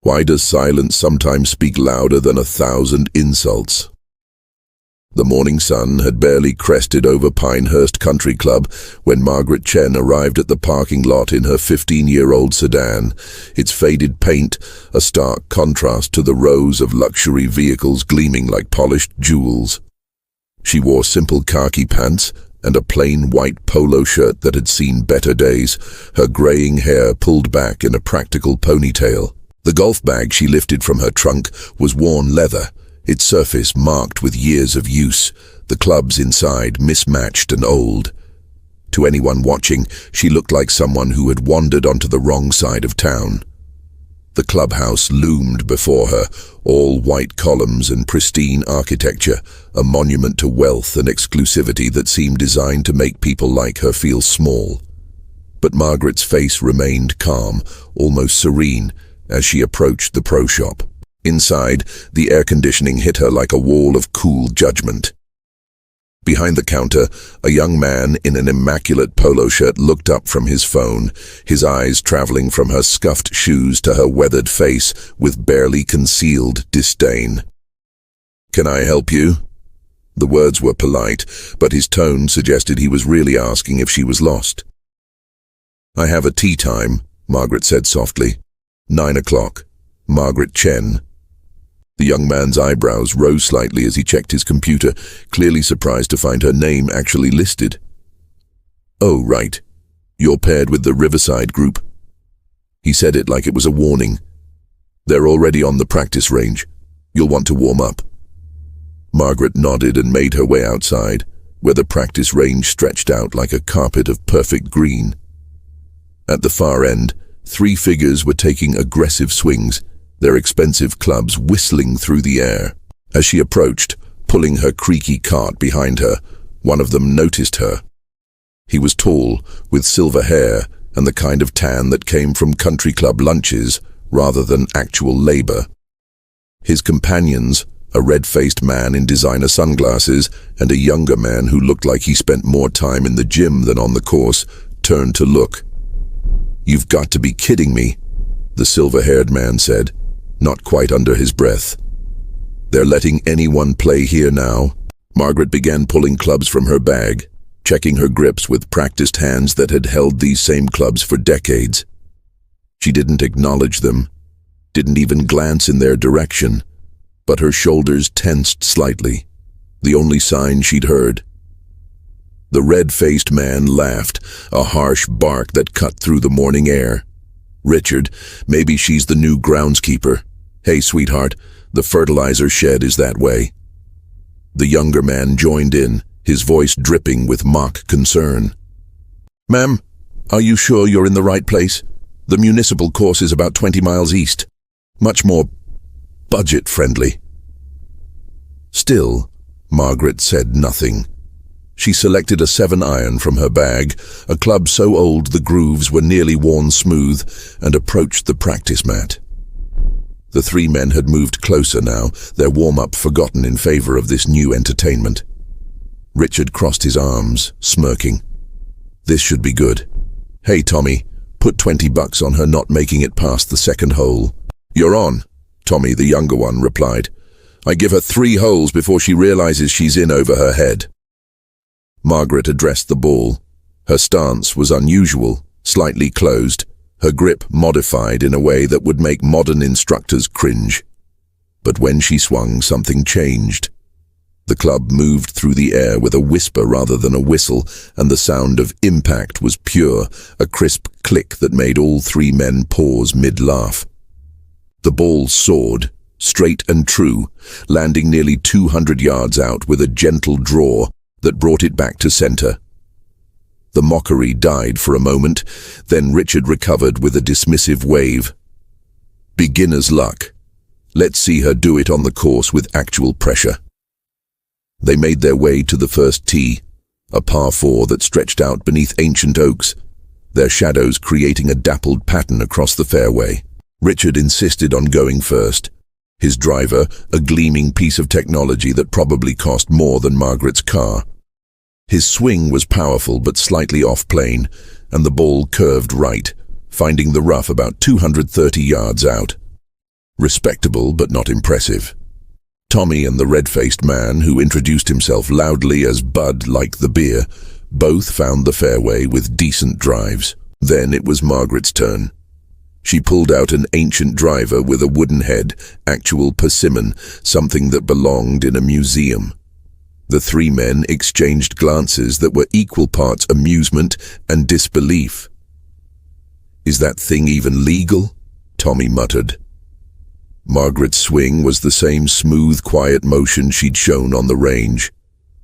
Why does silence sometimes speak louder than 1,000 insults? The morning sun had barely crested over Pinehurst Country Club when Margaret Chen arrived at the parking lot in her 15-year-old sedan, its faded paint a stark contrast to the rows of luxury vehicles gleaming like polished jewels. She wore simple khaki pants and a plain white polo shirt that had seen better days, her graying hair pulled back in a practical ponytail. The golf bag she lifted from her trunk was worn leather, its surface marked with years of use, the clubs inside mismatched and old. To anyone watching, she looked like someone who had wandered onto the wrong side of town. The clubhouse loomed before her, all white columns and pristine architecture, a monument to wealth and exclusivity that seemed designed to make people like her feel small. But Margaret's face remained calm, almost serene, as she approached the pro shop. Inside, the air conditioning hit her like a wall of cool judgment. Behind the counter, a young man in an immaculate polo shirt looked up from his phone, his eyes traveling from her scuffed shoes to her weathered face with barely concealed disdain. "Can I help you?" The words were polite, but his tone suggested he was really asking if she was lost. "I have a tea time," Margaret said softly. 9 o'clock. Margaret Chen. The young man's eyebrows rose slightly as he checked his computer, clearly surprised to find her name actually listed. "Oh, right. You're paired with the Riverside group." He said it like it was a warning. "They're already on the practice range. You'll want to warm up." Margaret nodded and made her way outside, where the practice range stretched out like a carpet of perfect green. At the far end, 3 figures were taking aggressive swings, their expensive clubs whistling through the air. As she approached, pulling her creaky cart behind her, one of them noticed her. He was tall, with silver hair and the kind of tan that came from country club lunches rather than actual labor. His companions, a red-faced man in designer sunglasses and a younger man who looked like he spent more time in the gym than on the course, turned to look. "You've got to be kidding me," the silver-haired man said, not quite under his breath. "They're letting anyone play here now?" Margaret began pulling clubs from her bag, checking her grips with practiced hands that had held these same clubs for decades. She didn't acknowledge them, didn't even glance in their direction, but her shoulders tensed slightly, the only sign she'd heard. The red-faced man laughed, a harsh bark that cut through the morning air. "Richard, maybe she's the new groundskeeper. Hey, sweetheart, the fertilizer shed is that way." The younger man joined in, his voice dripping with mock concern. "Ma'am, are you sure you're in the right place? The municipal course is about 20 miles east. Much more budget-friendly." Still, Margaret said nothing. She selected a 7-iron from her bag, a club so old the grooves were nearly worn smooth, and approached the practice mat. The 3 men had moved closer now, their warm-up forgotten in favor of this new entertainment. Richard crossed his arms, smirking. "This should be good. Hey, Tommy, put $20 on her not making it past the second hole." "You're on," Tommy, the younger one, replied. "I give her 3 holes before she realizes she's in over her head." Margaret addressed the ball. Her stance was unusual, slightly closed, her grip modified in a way that would make modern instructors cringe. But when she swung, something changed. The club moved through the air with a whisper rather than a whistle, and the sound of impact was pure, a crisp click that made all 3 men pause mid-laugh. The ball soared, straight and true, landing nearly 200 yards out with a gentle draw that brought it back to center. The mockery died for a moment, then Richard recovered with a dismissive wave. "Beginner's luck. Let's see her do it on the course with actual pressure." They made their way to the first tee, a par 4 that stretched out beneath ancient oaks, their shadows creating a dappled pattern across the fairway. Richard insisted on going first, his driver a gleaming piece of technology that probably cost more than Margaret's car. His swing was powerful but slightly off-plane, and the ball curved right, finding the rough about 230 yards out. Respectable but not impressive. Tommy and the red-faced man, who introduced himself loudly as Bud like the beer, both found the fairway with decent drives. Then it was Margaret's turn. She pulled out an ancient driver with a wooden head, actual persimmon, something that belonged in a museum. The three men exchanged glances that were equal parts amusement and disbelief. "Is that thing even legal?" Tommy muttered. Margaret's swing was the same smooth, quiet motion she'd shown on the range.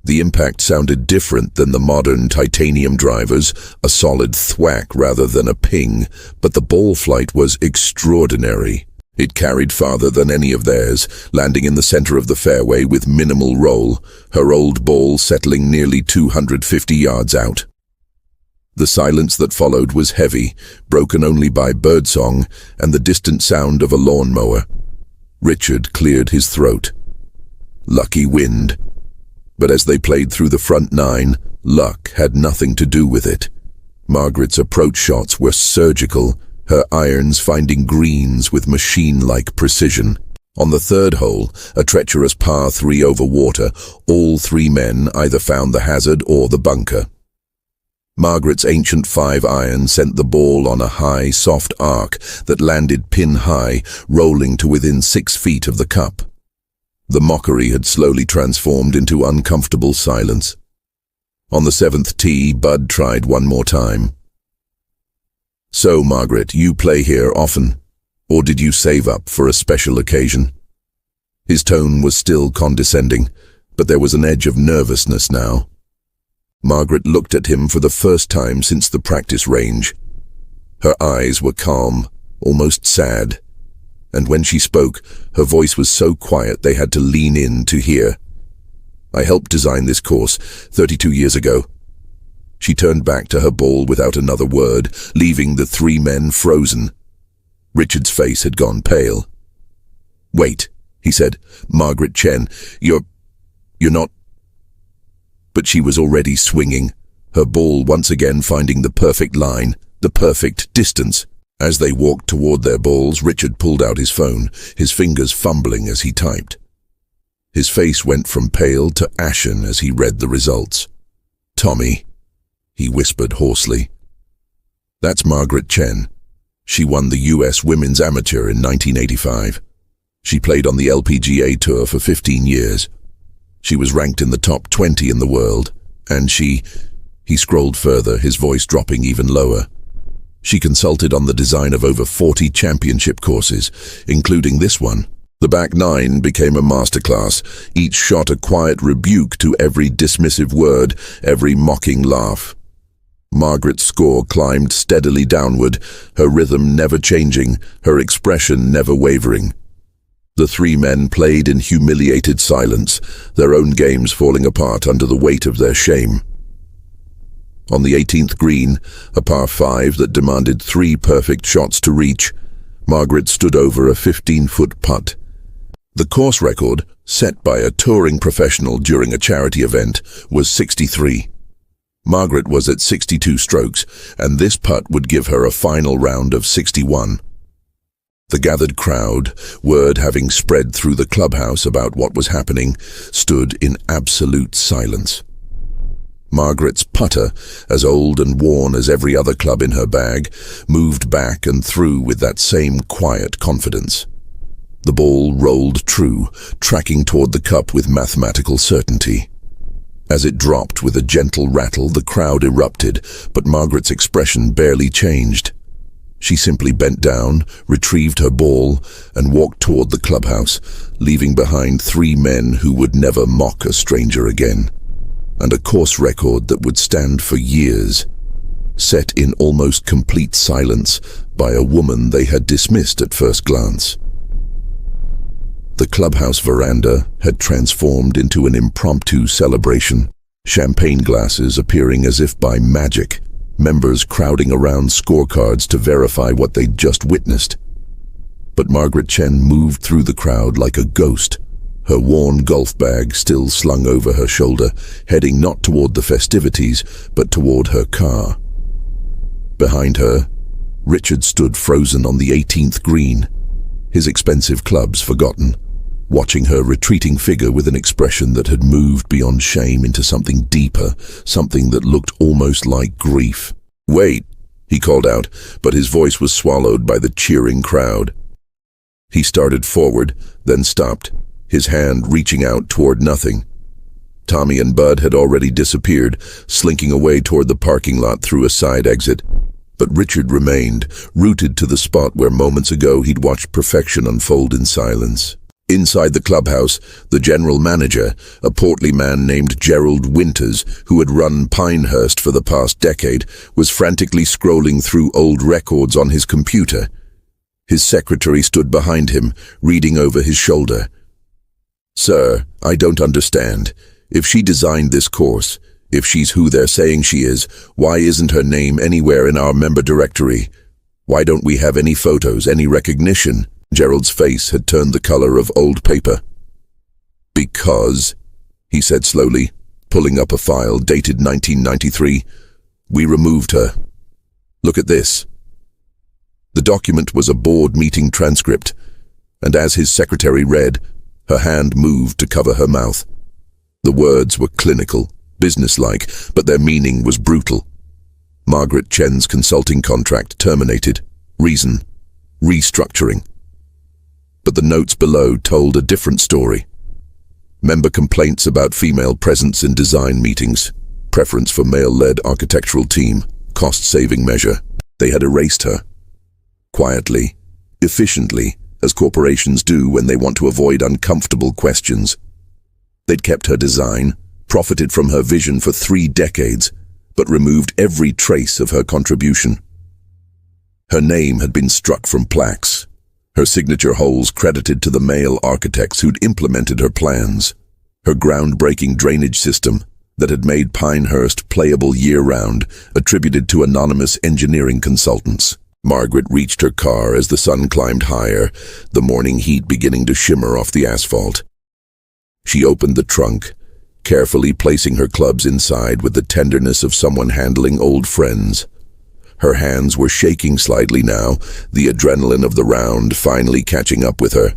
The impact sounded different than the modern titanium drivers, a solid thwack rather than a ping, but the ball flight was extraordinary. It carried farther than any of theirs, landing in the center of the fairway with minimal roll, her old ball settling nearly 250 yards out. The silence that followed was heavy, broken only by birdsong and the distant sound of a lawnmower. Richard cleared his throat. Lucky wind. But as they played through the front nine, luck had nothing to do with it. Margaret's approach shots were surgical, her irons finding greens with machine-like precision. On the third hole, a treacherous par 3 over water, all three men either found the hazard or the bunker. Margaret's ancient 5-iron sent the ball on a high, soft arc that landed pin-high, rolling to within 6 feet of the cup. The mockery had slowly transformed into uncomfortable silence. On the 7th tee, Bud tried one more time. "So, Margaret, you play here often, or did you save up for a special occasion?" His tone was still condescending, but there was an edge of nervousness now. Margaret looked at him for the first time since the practice range. Her eyes were calm, almost sad, and when she spoke, her voice was so quiet they had to lean in to hear. "I helped design this course 32 years ago." She turned back to her ball without another word, leaving the three men frozen. Richard's face had gone pale. "Wait," he said. "Margaret Chen, you're not—" But she was already swinging, her ball once again finding the perfect line, the perfect distance. As they walked toward their balls, Richard pulled out his phone, his fingers fumbling as he typed. His face went from pale to ashen as he read the results. "Tommy," he whispered hoarsely. "That's Margaret Chen. She won the US Women's Amateur in 1985. She played on the LPGA Tour for 15 years. She was ranked in the top 20 in the world, and He scrolled further, his voice dropping even lower. "She consulted on the design of over 40 championship courses, including this one." The back nine became a masterclass, each shot a quiet rebuke to every dismissive word, every mocking laugh. Margaret's score climbed steadily downward, her rhythm never changing, her expression never wavering. The three men played in humiliated silence, their own games falling apart under the weight of their shame. On the 18th green, a par 5 that demanded 3 perfect shots to reach, Margaret stood over a 15-foot putt. The course record, set by a touring professional during a charity event, was 63. Margaret was at 62 strokes, and this putt would give her a final round of 61. The gathered crowd, word having spread through the clubhouse about what was happening, stood in absolute silence. Margaret's putter, as old and worn as every other club in her bag, moved back and through with that same quiet confidence. The ball rolled true, tracking toward the cup with mathematical certainty. As it dropped with a gentle rattle, the crowd erupted, but Margaret's expression barely changed. She simply bent down, retrieved her ball, and walked toward the clubhouse, leaving behind 3 men who would never mock a stranger again, and a course record that would stand for years, set in almost complete silence by a woman they had dismissed at first glance. The clubhouse veranda had transformed into an impromptu celebration, champagne glasses appearing as if by magic, members crowding around scorecards to verify what they'd just witnessed. But Margaret Chen moved through the crowd like a ghost, her worn golf bag still slung over her shoulder, heading not toward the festivities, but toward her car. Behind her, Richard stood frozen on the 18th green, his expensive clubs forgotten, watching her retreating figure with an expression that had moved beyond shame into something deeper, something that looked almost like grief. "Wait," he called out, but his voice was swallowed by the cheering crowd. He started forward, then stopped, his hand reaching out toward nothing. Tommy and Bud had already disappeared, slinking away toward the parking lot through a side exit. But Richard remained, rooted to the spot where moments ago he'd watched perfection unfold in silence. Inside the clubhouse, the general manager, a portly man named Gerald Winters, who had run Pinehurst for the past decade, was frantically scrolling through old records on his computer. His secretary stood behind him, reading over his shoulder. "Sir, I don't understand. If she designed this course, if she's who they're saying she is, why isn't her name anywhere in our member directory? Why don't we have any photos, any recognition?" Gerald's face had turned the color of old paper. "Because," he said slowly, pulling up a file dated 1993, "we removed her. Look at this." The document was a board meeting transcript, and as his secretary read, her hand moved to cover her mouth. The words were clinical, businesslike, but their meaning was brutal. Margaret Chen's consulting contract terminated. Reason: restructuring. But the notes below told a different story. Member complaints about female presence in design meetings, preference for male-led architectural team, cost-saving measure. They had erased her. Quietly, efficiently, as corporations do when they want to avoid uncomfortable questions. They'd kept her design, profited from her vision for 3 decades, but removed every trace of her contribution. Her name had been struck from plaques, her signature holes credited to the male architects who'd implemented her plans, her groundbreaking drainage system that had made Pinehurst playable year-round, attributed to anonymous engineering consultants. Margaret reached her car as the sun climbed higher, the morning heat beginning to shimmer off the asphalt. She opened the trunk, carefully placing her clubs inside with the tenderness of someone handling old friends. Her hands were shaking slightly now, the adrenaline of the round finally catching up with her.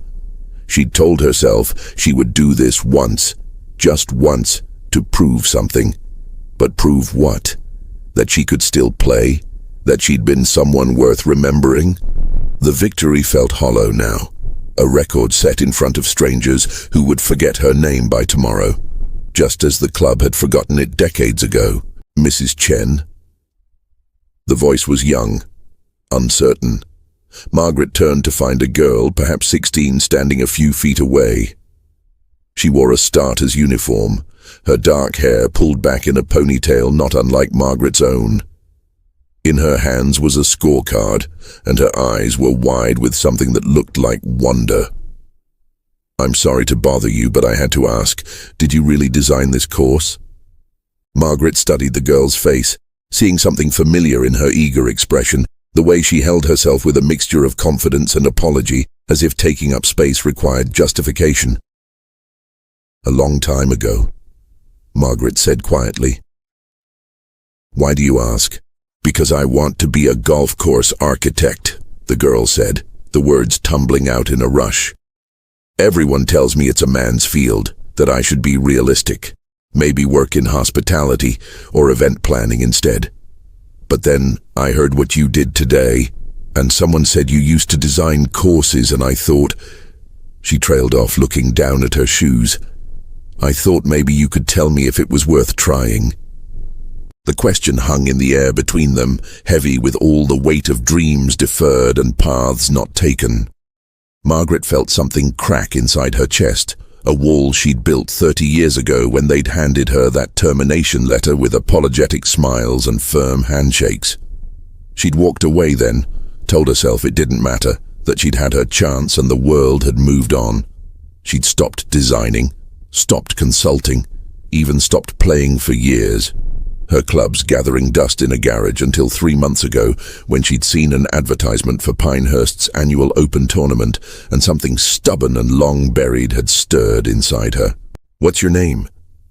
She'd told herself she would do this once, just once, to prove something. But prove what? That she could still play? That she'd been someone worth remembering? The victory felt hollow now. A record set in front of strangers who would forget her name by tomorrow, just as the club had forgotten it decades ago. "Mrs. Chen?" The voice was young, uncertain. Margaret turned to find a girl, perhaps 16, standing a few feet away. She wore a starter's uniform, her dark hair pulled back in a ponytail not unlike Margaret's own. In her hands was a scorecard, and her eyes were wide with something that looked like wonder. "I'm sorry to bother you, but I had to ask, did you really design this course?" Margaret studied the girl's face, seeing something familiar in her eager expression, the way she held herself with a mixture of confidence and apology, as if taking up space required justification. "A long time ago," Margaret said quietly. "Why do you ask?" "Because I want to be a golf course architect," the girl said, the words tumbling out in a rush. "Everyone tells me it's a man's field, that I should be realistic, maybe work in hospitality or event planning instead. But then I heard what you did today, and someone said you used to design courses, and I thought..." She trailed off, looking down at her shoes. "I thought maybe you could tell me if it was worth trying." The question hung in the air between them, heavy with all the weight of dreams deferred and paths not taken. Margaret felt something crack inside her chest, a wall she'd built 30 years ago when they'd handed her that termination letter with apologetic smiles and firm handshakes. She'd walked away then, told herself it didn't matter, that she'd had her chance and the world had moved on. She'd stopped designing, stopped consulting, even stopped playing for years. Her clubs gathering dust in a garage until 3 months ago when she'd seen an advertisement for Pinehurst's annual open tournament, and something stubborn and long buried had stirred inside her. "What's your name?"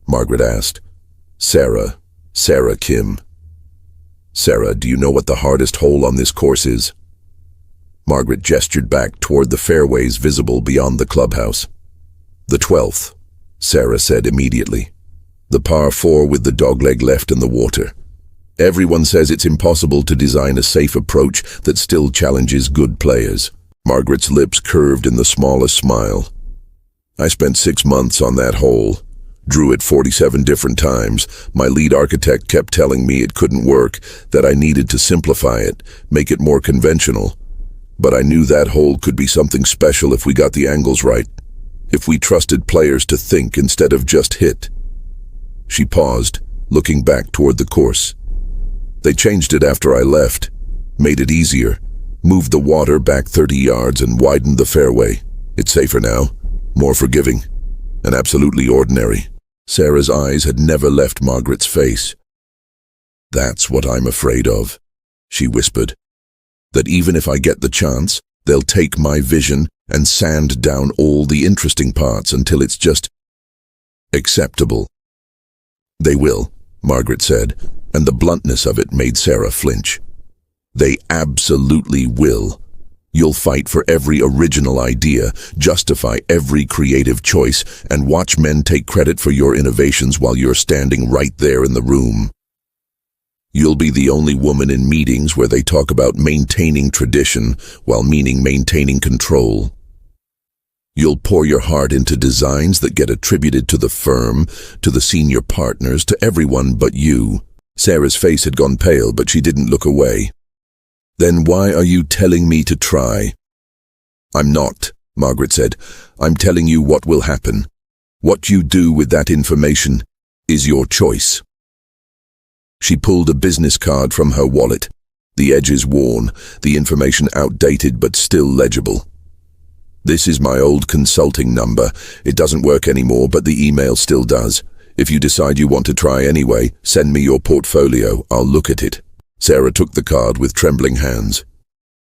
Margaret asked. Sarah Kim." "Sarah, do you know what the hardest hole on this course is?" Margaret gestured back toward the fairways visible beyond the clubhouse. The 12th, Sarah said immediately. The par 4 with the dogleg left in the water. Everyone says it's impossible to design a safe approach that still challenges good players. Margaret's lips curved in the smallest smile. I spent 6 months on that hole. Drew it 47 different times. My lead architect kept telling me it couldn't work, that I needed to simplify it, make it more conventional. But I knew that hole could be something special if we got the angles right, if we trusted players to think instead of just hit. She paused, looking back toward the course. They changed it after I left, made it easier, moved the water back 30 yards and widened the fairway. It's safer now, more forgiving, and absolutely ordinary. Sarah's eyes had never left Margaret's face. That's what I'm afraid of, she whispered. That even if I get the chance, they'll take my vision and sand down all the interesting parts until it's just acceptable. They will, Margaret said, and the bluntness of it made Sarah flinch. They absolutely will. You'll fight for every original idea, justify every creative choice, and watch men take credit for your innovations while you're standing right there in the room. You'll be the only woman in meetings where they talk about maintaining tradition while meaning maintaining control. You'll pour your heart into designs that get attributed to the firm, to the senior partners, to everyone but you. Sarah's face had gone pale, but she didn't look away. Then why are you telling me to try? I'm not, Margaret said. I'm telling you what will happen. What you do with that information is your choice. She pulled a business card from her wallet, the edges worn, the information outdated but still legible. This is my old consulting number. It doesn't work anymore, but the email still does. If you decide you want to try anyway, send me your portfolio. I'll look at it. Sarah took the card with trembling hands.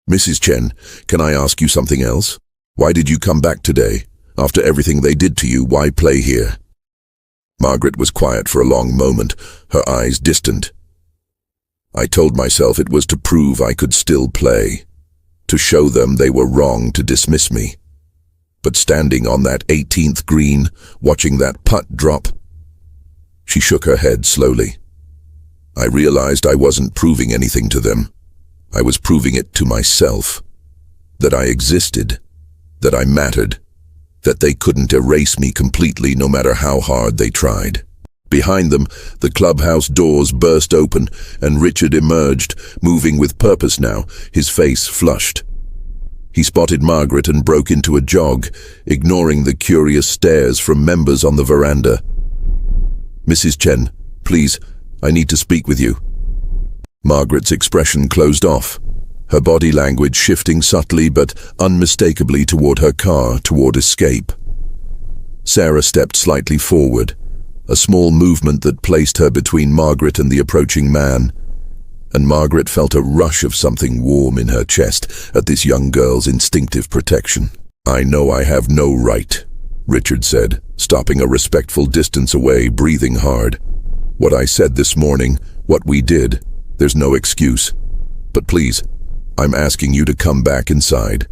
Mrs. Chen, can I ask you something else? Why did you come back today? After everything they did to you, why play here? Margaret was quiet for a long moment, her eyes distant. I told myself it was to prove I could still play, to show them they were wrong to dismiss me. But standing on that 18th green, watching that putt drop, she shook her head slowly. I realized I wasn't proving anything to them. I was proving it to myself. That I existed, that I mattered, that they couldn't erase me completely no matter how hard they tried. Behind them, the clubhouse doors burst open and Richard emerged, moving with purpose now, his face flushed. He spotted Margaret and broke into a jog, ignoring the curious stares from members on the veranda. Mrs. Chen, please, I need to speak with you. Margaret's expression closed off, her body language shifting subtly but unmistakably toward her car, toward escape. Sarah stepped slightly forward, a small movement that placed her between Margaret and the approaching man, and Margaret felt a rush of something warm in her chest at this young girl's instinctive protection. I know I have no right, Richard said, stopping a respectful distance away, breathing hard. What I said this morning, what we did, there's no excuse. But please, I'm asking you to come back inside.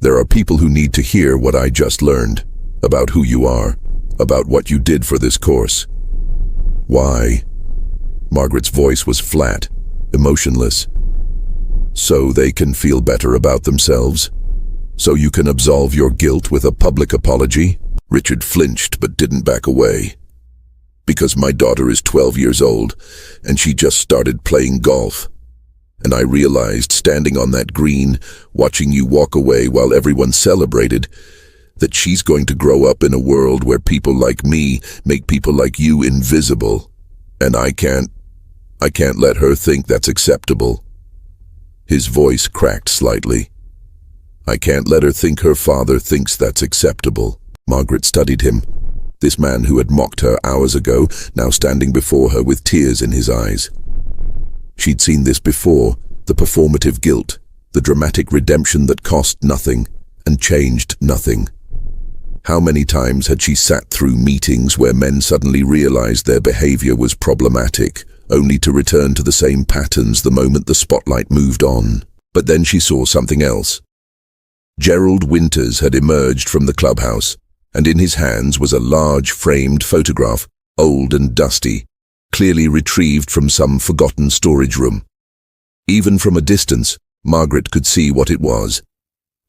There are people who need to hear what I just learned, about who you are, about what you did for this course. Why? Margaret's voice was flat, emotionless. So they can feel better about themselves? So you can absolve your guilt with a public apology? Richard flinched but didn't back away. Because my daughter is 12 years old, and she just started playing golf. And I realized, standing on that green, watching you walk away while everyone celebrated, that she's going to grow up in a world where people like me make people like you invisible. And I can't let her think that's acceptable. His voice cracked slightly. I can't let her think her father thinks that's acceptable. Margaret studied him. This man who had mocked her hours ago, now standing before her with tears in his eyes. She'd seen this before, the performative guilt, the dramatic redemption that cost nothing and changed nothing. How many times had she sat through meetings where men suddenly realized their behavior was problematic, only to return to the same patterns the moment the spotlight moved on? But then she saw something else, Gerald Winters had emerged from the clubhouse, and in his hands was a large framed photograph, old and dusty, clearly retrieved from some forgotten storage room. Even from a distance, Margaret could see what it was.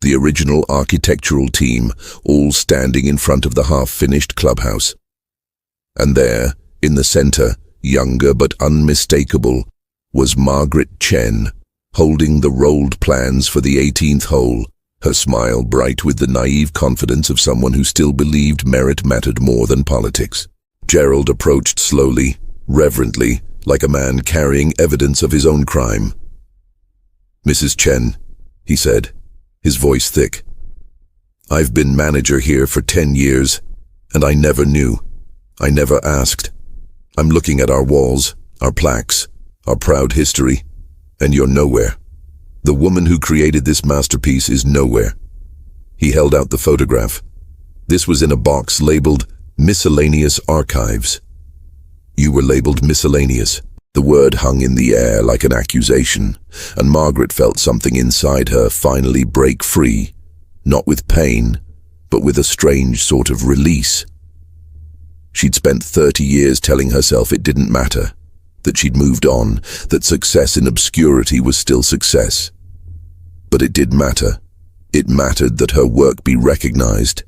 The original architectural team, all standing in front of the half-finished clubhouse. And there, in the center, younger but unmistakable, was Margaret Chen, holding the rolled plans for the 18th hole, her smile bright with the naive confidence of someone who still believed merit mattered more than politics. Gerald approached slowly, reverently, like a man carrying evidence of his own crime. "Mrs. Chen," he said, his voice thick. "I've been manager here for 10 years, and I never knew. I never asked. I'm looking at our walls, our plaques, our proud history, and you're nowhere. The woman who created this masterpiece is nowhere." He held out the photograph. This was in a box labeled Miscellaneous Archives. "You were labeled miscellaneous." The word hung in the air like an accusation, and Margaret felt something inside her finally break free, not with pain, but with a strange sort of release. She'd spent 30 years telling herself it didn't matter, that she'd moved on, that success in obscurity was still success. But it did matter. It mattered that her work be recognized.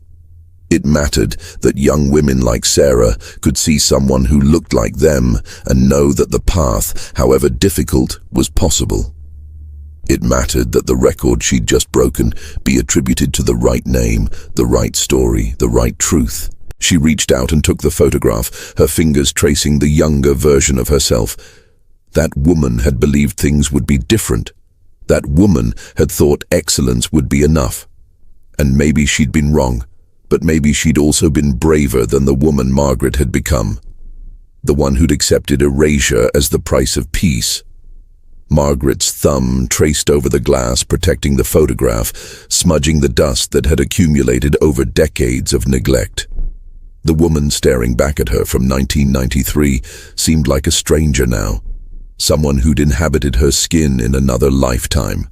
It mattered that young women like Sarah could see someone who looked like them and know that the path, however difficult, was possible. It mattered that the record she'd just broken be attributed to the right name, the right story, the right truth. She reached out and took the photograph, her fingers tracing the younger version of herself. That woman had believed things would be different. That woman had thought excellence would be enough. And maybe she'd been wrong, but maybe she'd also been braver than the woman Margaret had become. The one who'd accepted erasure as the price of peace. Margaret's thumb traced over the glass protecting the photograph, smudging the dust that had accumulated over decades of neglect. The woman staring back at her from 1993 seemed like a stranger now, someone who'd inhabited her skin in another lifetime.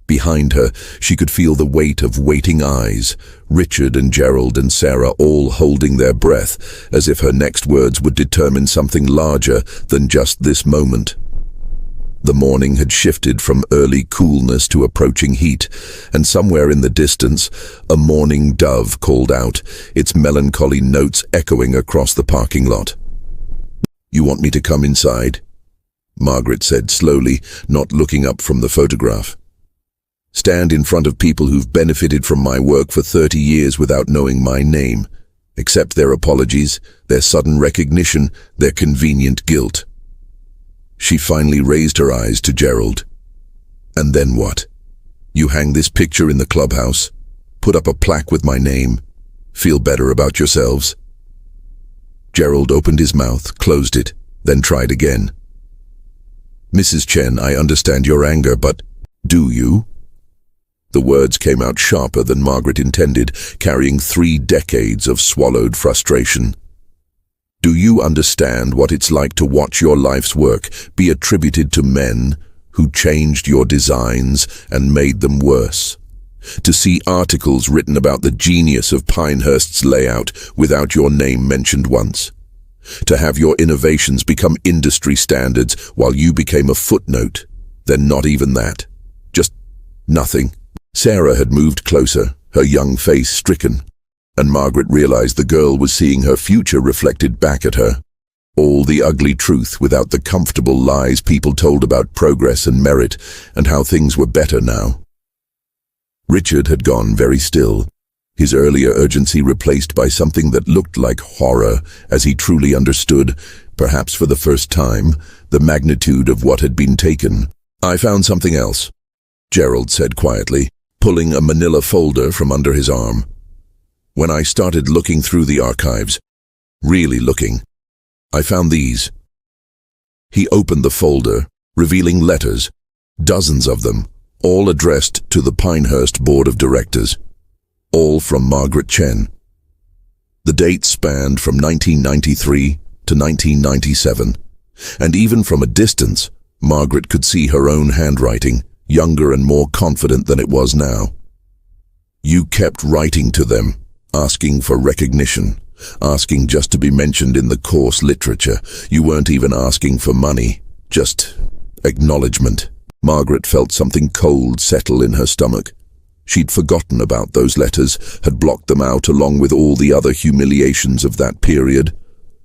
Behind her, she could feel the weight of waiting eyes, Richard and Gerald and Sarah all holding their breath, as if her next words would determine something larger than just this moment. The morning had shifted from early coolness to approaching heat, and somewhere in the distance, a mourning dove called out, its melancholy notes echoing across the parking lot. "You want me to come inside?" Margaret said slowly, not looking up from the photograph. "Stand in front of people who've benefited from my work for 30 years without knowing my name. Accept their apologies, their sudden recognition, their convenient guilt." She finally raised her eyes to Gerald. "And then what? You hang this picture in the clubhouse, put up a plaque with my name, feel better about yourselves?" Gerald opened his mouth, closed it, then tried again. "Mrs. Chen, I understand your anger, but do you?" The words came out sharper than Margaret intended, carrying 3 decades of swallowed frustration. "Do you understand what it's like to watch your life's work be attributed to men who changed your designs and made them worse? To see articles written about the genius of Pinehurst's layout without your name mentioned once? To have your innovations become industry standards while you became a footnote? Then not even that. Just nothing." Sarah had moved closer, her young face stricken, and Margaret realized the girl was seeing her future reflected back at her. All the ugly truth without the comfortable lies people told about progress and merit and how things were better now. Richard had gone very still, his earlier urgency replaced by something that looked like horror as he truly understood, perhaps for the first time, the magnitude of what had been taken. "I found something else," Gerald said quietly, pulling a manila folder from under his arm. "When I started looking through the archives, really looking, I found these." He opened the folder, revealing letters, dozens of them, all addressed to the Pinehurst Board of Directors, all from Margaret Chen. The dates spanned from 1993 to 1997, and even from a distance, Margaret could see her own handwriting, younger and more confident than it was now. You kept writing to them, asking for recognition, asking just to be mentioned in the course literature. You weren't even asking for money, just acknowledgement. Margaret felt something cold settle in her stomach. She'd forgotten about those letters, had blocked them out along with all the other humiliations of that period.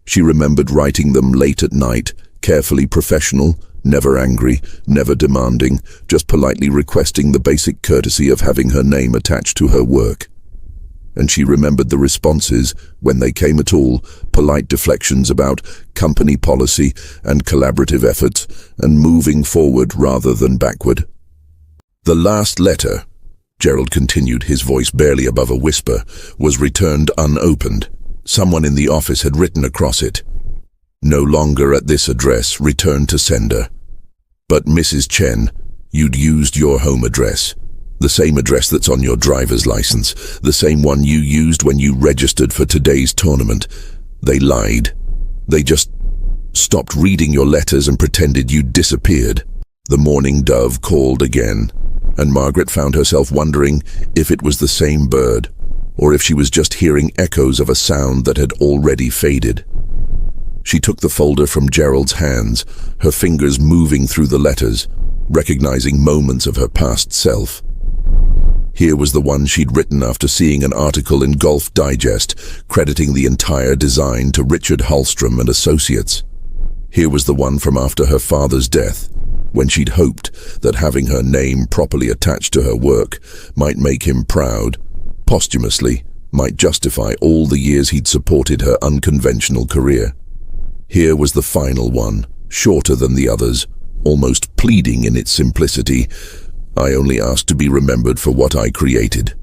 She remembered writing them late at night, carefully professional, never angry, never demanding, just politely requesting the basic courtesy of having her name attached to her work. And she remembered the responses, when they came at all, polite deflections about company policy and collaborative efforts, and moving forward rather than backward. The last letter, Gerald continued, his voice barely above a whisper, was returned unopened. Someone in the office had written across it, "No longer at this address, return to sender." But Mrs. Chen, you'd used your home address. The same address that's on your driver's license, the same one you used when you registered for today's tournament. They lied. They just stopped reading your letters and pretended you'd disappeared. The mourning dove called again, and Margaret found herself wondering if it was the same bird, or if she was just hearing echoes of a sound that had already faded. She took the folder from Gerald's hands, her fingers moving through the letters, recognizing moments of her past self. Here was the one she'd written after seeing an article in Golf Digest, crediting the entire design to Richard Hallstrom and Associates. Here was the one from after her father's death, when she'd hoped that having her name properly attached to her work might make him proud, posthumously, might justify all the years he'd supported her unconventional career. Here was the final one, shorter than the others, almost pleading in its simplicity. I only asked to be remembered for what I created.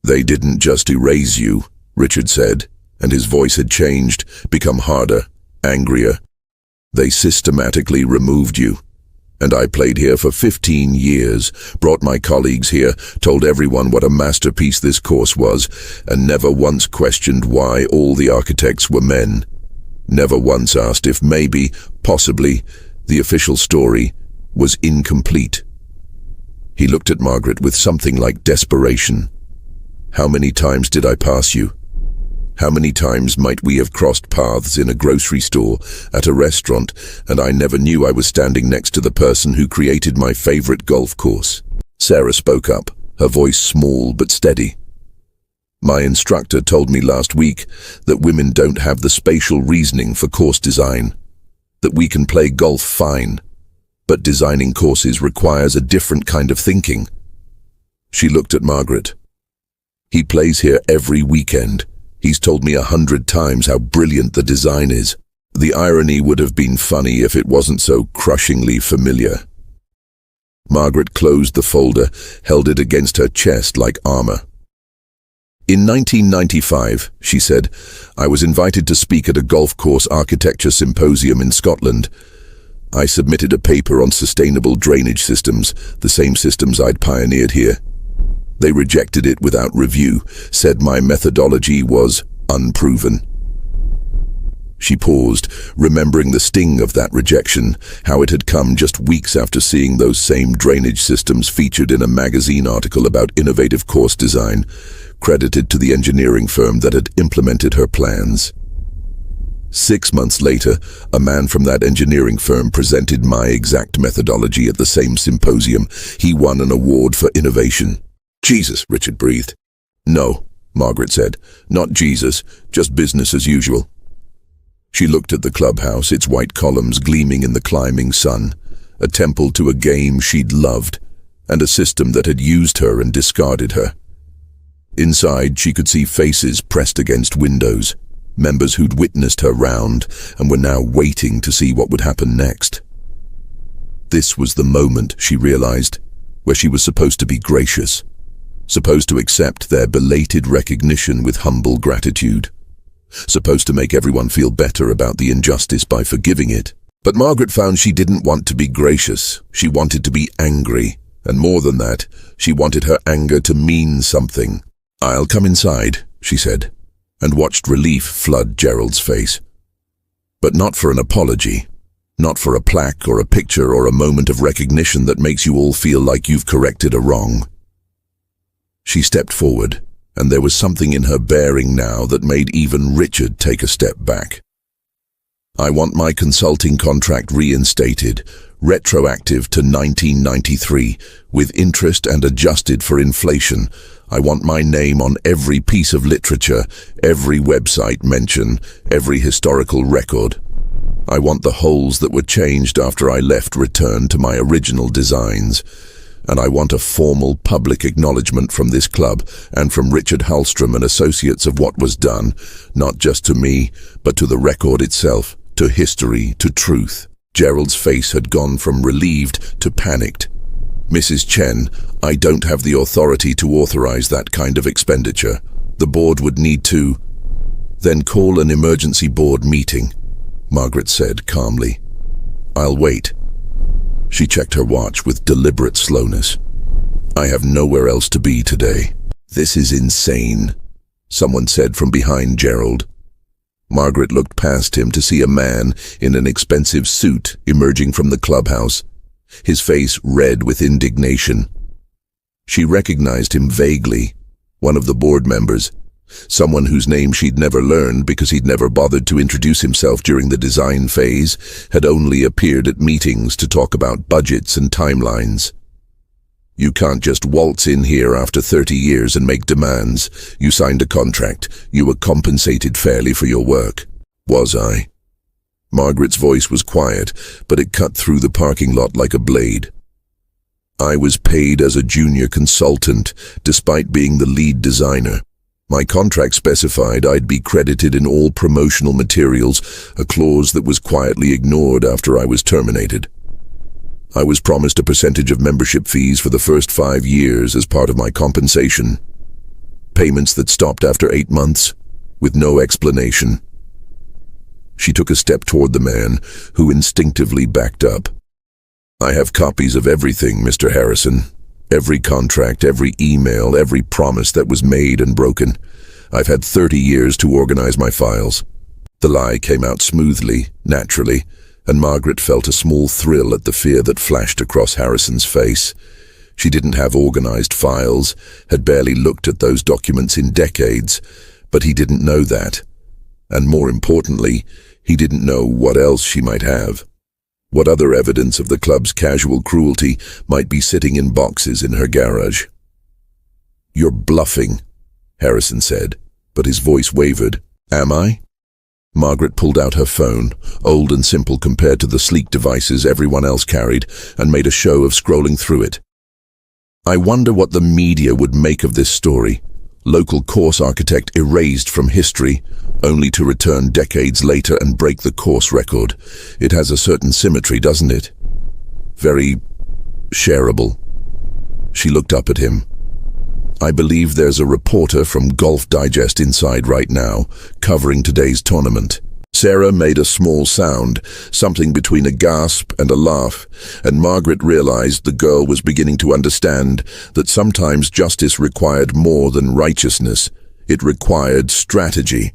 They didn't just erase you, Richard said, and his voice had changed, become harder, angrier. They systematically removed you. And I played here for 15 years, brought my colleagues here, told everyone what a masterpiece this course was, and never once questioned why all the architects were men. Never once asked if maybe, possibly, the official story was incomplete. He looked at Margaret with something like desperation. How many times did I pass you? How many times might we have crossed paths in a grocery store, at a restaurant, and I never knew I was standing next to the person who created my favorite golf course? Sarah spoke up, her voice small but steady. My instructor told me last week that women don't have the spatial reasoning for course design, that we can play golf fine, but designing courses requires a different kind of thinking. She looked at Margaret. He plays here every weekend. He's told me 100 times how brilliant the design is. The irony would have been funny if it wasn't so crushingly familiar. Margaret closed the folder, held it against her chest like armor. In 1995, she said, I was invited to speak at a golf course architecture symposium in Scotland. I submitted a paper on sustainable drainage systems, the same systems I'd pioneered here. They rejected it without review, said my methodology was unproven. She paused, remembering the sting of that rejection, how it had come just weeks after seeing those same drainage systems featured in a magazine article about innovative course design, credited to the engineering firm that had implemented her plans. 6 months later, a man from that engineering firm presented my exact methodology at the same symposium. He won an award for innovation. Jesus, Richard breathed. No, Margaret said, not Jesus, just business as usual. She looked at the clubhouse, its white columns gleaming in the climbing sun, a temple to a game she'd loved, and a system that had used her and discarded her. Inside, she could see faces pressed against windows, members who'd witnessed her round and were now waiting to see what would happen next. This was the moment, she realized, where she was supposed to be gracious, supposed to accept their belated recognition with humble gratitude, supposed to make everyone feel better about the injustice by forgiving it. But Margaret found she didn't want to be gracious. She wanted to be angry, and more than that, she wanted her anger to mean something. I'll come inside, she said, and watched relief flood Gerald's face. But not for an apology, not for a plaque or a picture or a moment of recognition that makes you all feel like you've corrected a wrong. She stepped forward, and there was something in her bearing now that made even Richard take a step back. "I want my consulting contract reinstated, retroactive to 1993, with interest and adjusted for inflation. I want my name on every piece of literature, every website mention, every historical record. I want the holes that were changed after I left returned to my original designs. And I want a formal public acknowledgement from this club and from Richard Hallstrom and associates of what was done, not just to me, but to the record itself, to history, to truth." Gerald's face had gone from relieved to panicked. "Mrs. Chen, I don't have the authority to authorize that kind of expenditure. The board would need to—" "Then call an emergency board meeting," Margaret said calmly. "I'll wait." She checked her watch with deliberate slowness. "I have nowhere else to be today." "This is insane," someone said from behind Gerald. Margaret looked past him to see a man in an expensive suit emerging from the clubhouse, his face red with indignation. She recognized him vaguely, one of the board members, someone whose name she'd never learned because he'd never bothered to introduce himself during the design phase, had only appeared at meetings to talk about budgets and timelines. "You can't just waltz in here after 30 years and make demands. You signed a contract. You were compensated fairly for your work." "Was I?" Margaret's voice was quiet, but it cut through the parking lot like a blade. "I was paid as a junior consultant, despite being the lead designer. My contract specified I'd be credited in all promotional materials, a clause that was quietly ignored after I was terminated. I was promised a percentage of membership fees for the first 5 years as part of my compensation. Payments that stopped after 8 months, with no explanation." She took a step toward the man, who instinctively backed up. "I have copies of everything, Mr. Harrison. Every contract, every email, every promise that was made and broken. I've had 30 years to organize my files." The lie came out smoothly, naturally, and Margaret felt a small thrill at the fear that flashed across Harrison's face. She didn't have organized files, had barely looked at those documents in decades, but he didn't know that. And more importantly, he didn't know what else she might have. What other evidence of the club's casual cruelty might be sitting in boxes in her garage. "You're bluffing," Harrison said, but his voice wavered. "Am I?" Margaret pulled out her phone, old and simple compared to the sleek devices everyone else carried, and made a show of scrolling through it. "I wonder what the media would make of this story. Local course architect erased from history, only to return decades later and break the course record. It has a certain symmetry, doesn't it? Very shareable." She looked up at him. "I believe there's a reporter from Golf Digest inside right now, covering today's tournament." Sarah made a small sound, something between a gasp and a laugh, and Margaret realized the girl was beginning to understand that sometimes justice required more than righteousness. It required strategy.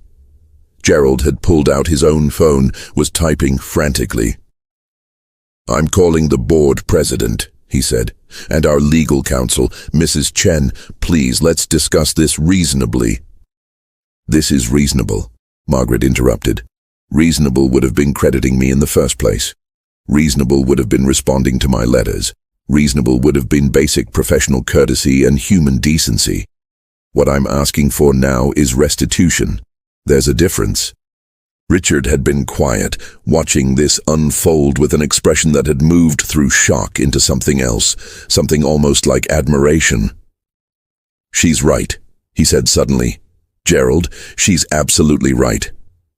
Gerald had pulled out his own phone, was typing frantically. "I'm calling the board president," he said, "and our legal counsel, Mrs. Chen. Please, let's discuss this reasonably." "This is reasonable," Margaret interrupted. "Reasonable would have been crediting me in the first place. Reasonable would have been responding to my letters. Reasonable would have been basic professional courtesy and human decency. What I'm asking for now is restitution. There's a difference." Richard had been quiet, watching this unfold with an expression that had moved through shock into something else, something almost like admiration. "She's right," he said suddenly. "Gerald, she's absolutely right.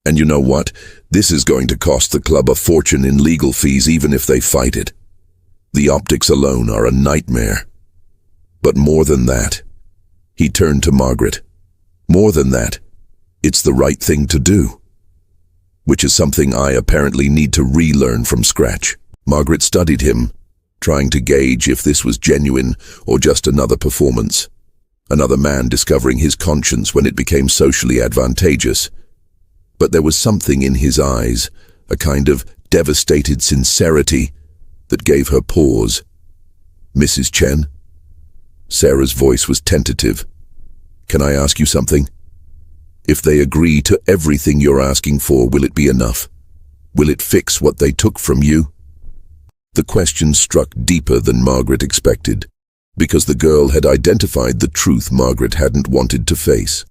And you know what? This is going to cost the club a fortune in legal fees even if they fight it. The optics alone are a nightmare. But more than that," he turned to Margaret, "more than that, it's the right thing to do. Which is something I apparently need to relearn from scratch." Margaret studied him, trying to gauge if this was genuine or just another performance. Another man discovering his conscience when it became socially advantageous. But there was something in his eyes, a kind of devastated sincerity, that gave her pause. "Mrs. Chen?" Sarah's voice was tentative. Can I ask you something? If they agree to everything you're asking for, will it be enough? Will it fix what they took from you? The question struck deeper than Margaret expected, because the girl had identified the truth Margaret hadn't wanted to face.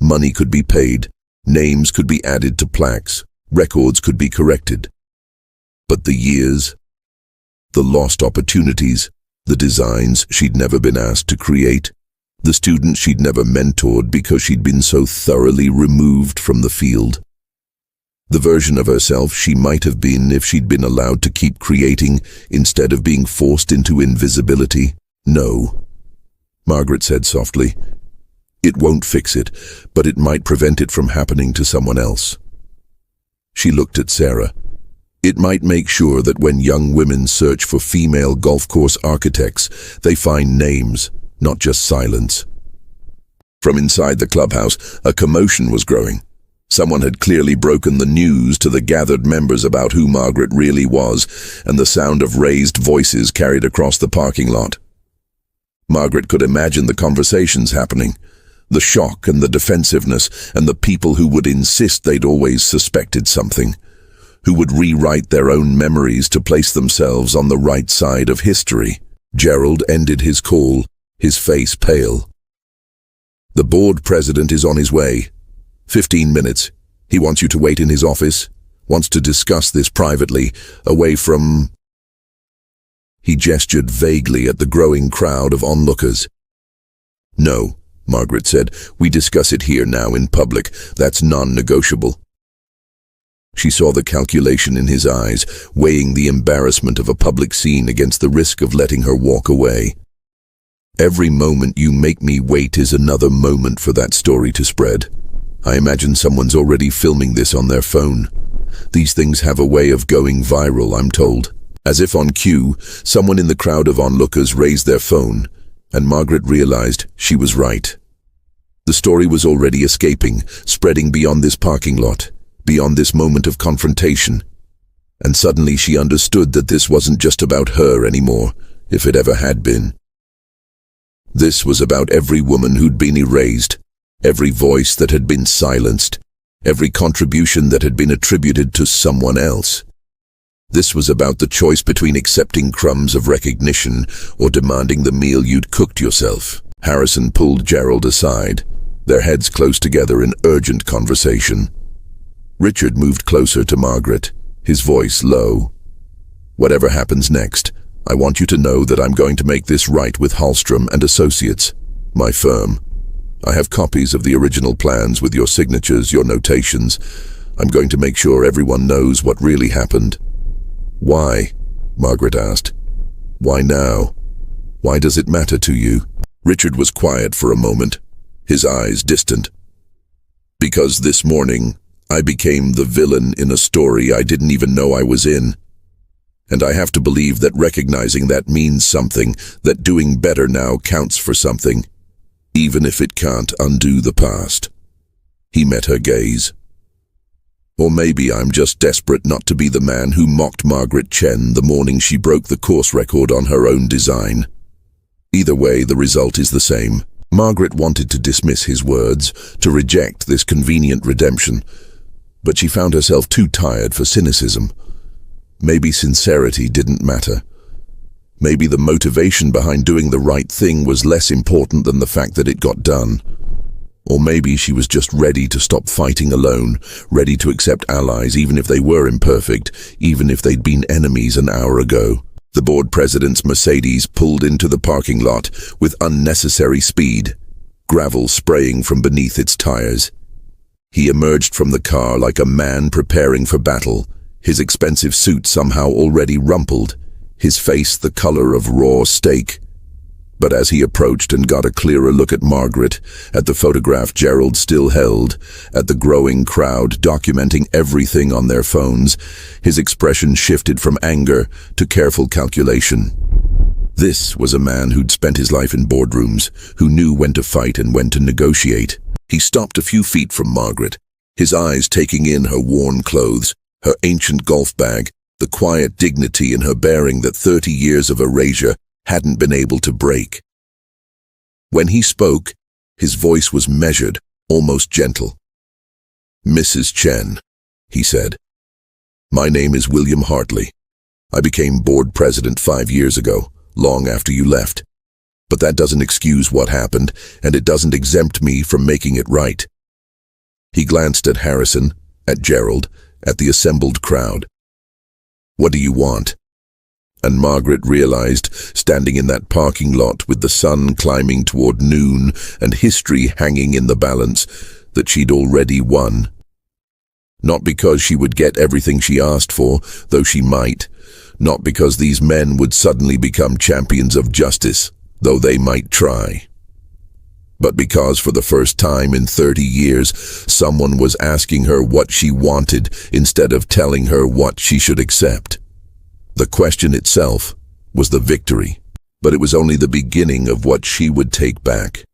Money could be paid, names could be added to plaques, records could be corrected. But the years, the lost opportunities, the designs she'd never been asked to create, the students she'd never mentored because she'd been so thoroughly removed from the field. The version of herself she might have been if she'd been allowed to keep creating instead of being forced into invisibility. No, Margaret said softly. It won't fix it, but it might prevent it from happening to someone else. She looked at Sarah. It might make sure that when young women search for female golf course architects, they find names, not just silence. From inside the clubhouse, a commotion was growing. Someone had clearly broken the news to the gathered members about who Margaret really was, and the sound of raised voices carried across the parking lot. Margaret could imagine the conversations happening, the shock and the defensiveness, and the people who would insist they'd always suspected something, who would rewrite their own memories to place themselves on the right side of history. Gerald ended his call, his face pale. The board president is on his way. 15 minutes. He wants you to wait in his office, wants to discuss this privately, away from... He gestured vaguely at the growing crowd of onlookers. No, Margaret said, we discuss it here now in public. That's non-negotiable. She saw the calculation in his eyes, weighing the embarrassment of a public scene against the risk of letting her walk away. Every moment you make me wait is another moment for that story to spread. I imagine someone's already filming this on their phone. These things have a way of going viral, I'm told. As if on cue, someone in the crowd of onlookers raised their phone, and Margaret realized she was right. The story was already escaping, spreading beyond this parking lot, beyond this moment of confrontation. And suddenly she understood that this wasn't just about her anymore, if it ever had been. This was about every woman who'd been erased, every voice that had been silenced, every contribution that had been attributed to someone else. This was about the choice between accepting crumbs of recognition or demanding the meal you'd cooked yourself. Harrison pulled Gerald aside, their heads close together in urgent conversation. Richard moved closer to Margaret, his voice low. Whatever happens next, I want you to know that I'm going to make this right with Hallstrom and Associates, my firm. I have copies of the original plans with your signatures, your notations. I'm going to make sure everyone knows what really happened. Why? Margaret asked. Why now? Why does it matter to you? Richard was quiet for a moment, his eyes distant. Because this morning, I became the villain in a story I didn't even know I was in. And I have to believe that recognizing that means something, that doing better now counts for something, even if it can't undo the past. He met her gaze. Or maybe I'm just desperate not to be the man who mocked Margaret Chen the morning she broke the course record on her own design. Either way, the result is the same. Margaret wanted to dismiss his words, to reject this convenient redemption, but she found herself too tired for cynicism. Maybe sincerity didn't matter. Maybe the motivation behind doing the right thing was less important than the fact that it got done. Or maybe she was just ready to stop fighting alone, ready to accept allies even if they were imperfect, even if they'd been enemies an hour ago. The board president's Mercedes pulled into the parking lot with unnecessary speed, gravel spraying from beneath its tires. He emerged from the car like a man preparing for battle, his expensive suit somehow already rumpled, his face the color of raw steak. But as he approached and got a clearer look at Margaret, at the photograph Gerald still held, at the growing crowd documenting everything on their phones, his expression shifted from anger to careful calculation. This was a man who'd spent his life in boardrooms, who knew when to fight and when to negotiate. He stopped a few feet from Margaret, his eyes taking in her worn clothes, her ancient golf bag, the quiet dignity in her bearing that 30 years of erasure hadn't been able to break. When he spoke, His voice was measured, almost gentle. "Mrs. Chen," he said, "my name is William Hartley. I became board president 5 years ago, long after you left. But that doesn't excuse what happened, and it doesn't exempt me from making it right." He glanced at Harrison, at Gerald, at the assembled crowd. "What do you want?" And Margaret realized, standing in that parking lot with the sun climbing toward noon and history hanging in the balance, that she'd already won. Not because she would get everything she asked for, though she might. Not because these men would suddenly become champions of justice, though they might try. But because for the first time in 30 years, someone was asking her what she wanted instead of telling her what she should accept. The question itself was the victory, but it was only the beginning of what she would take back.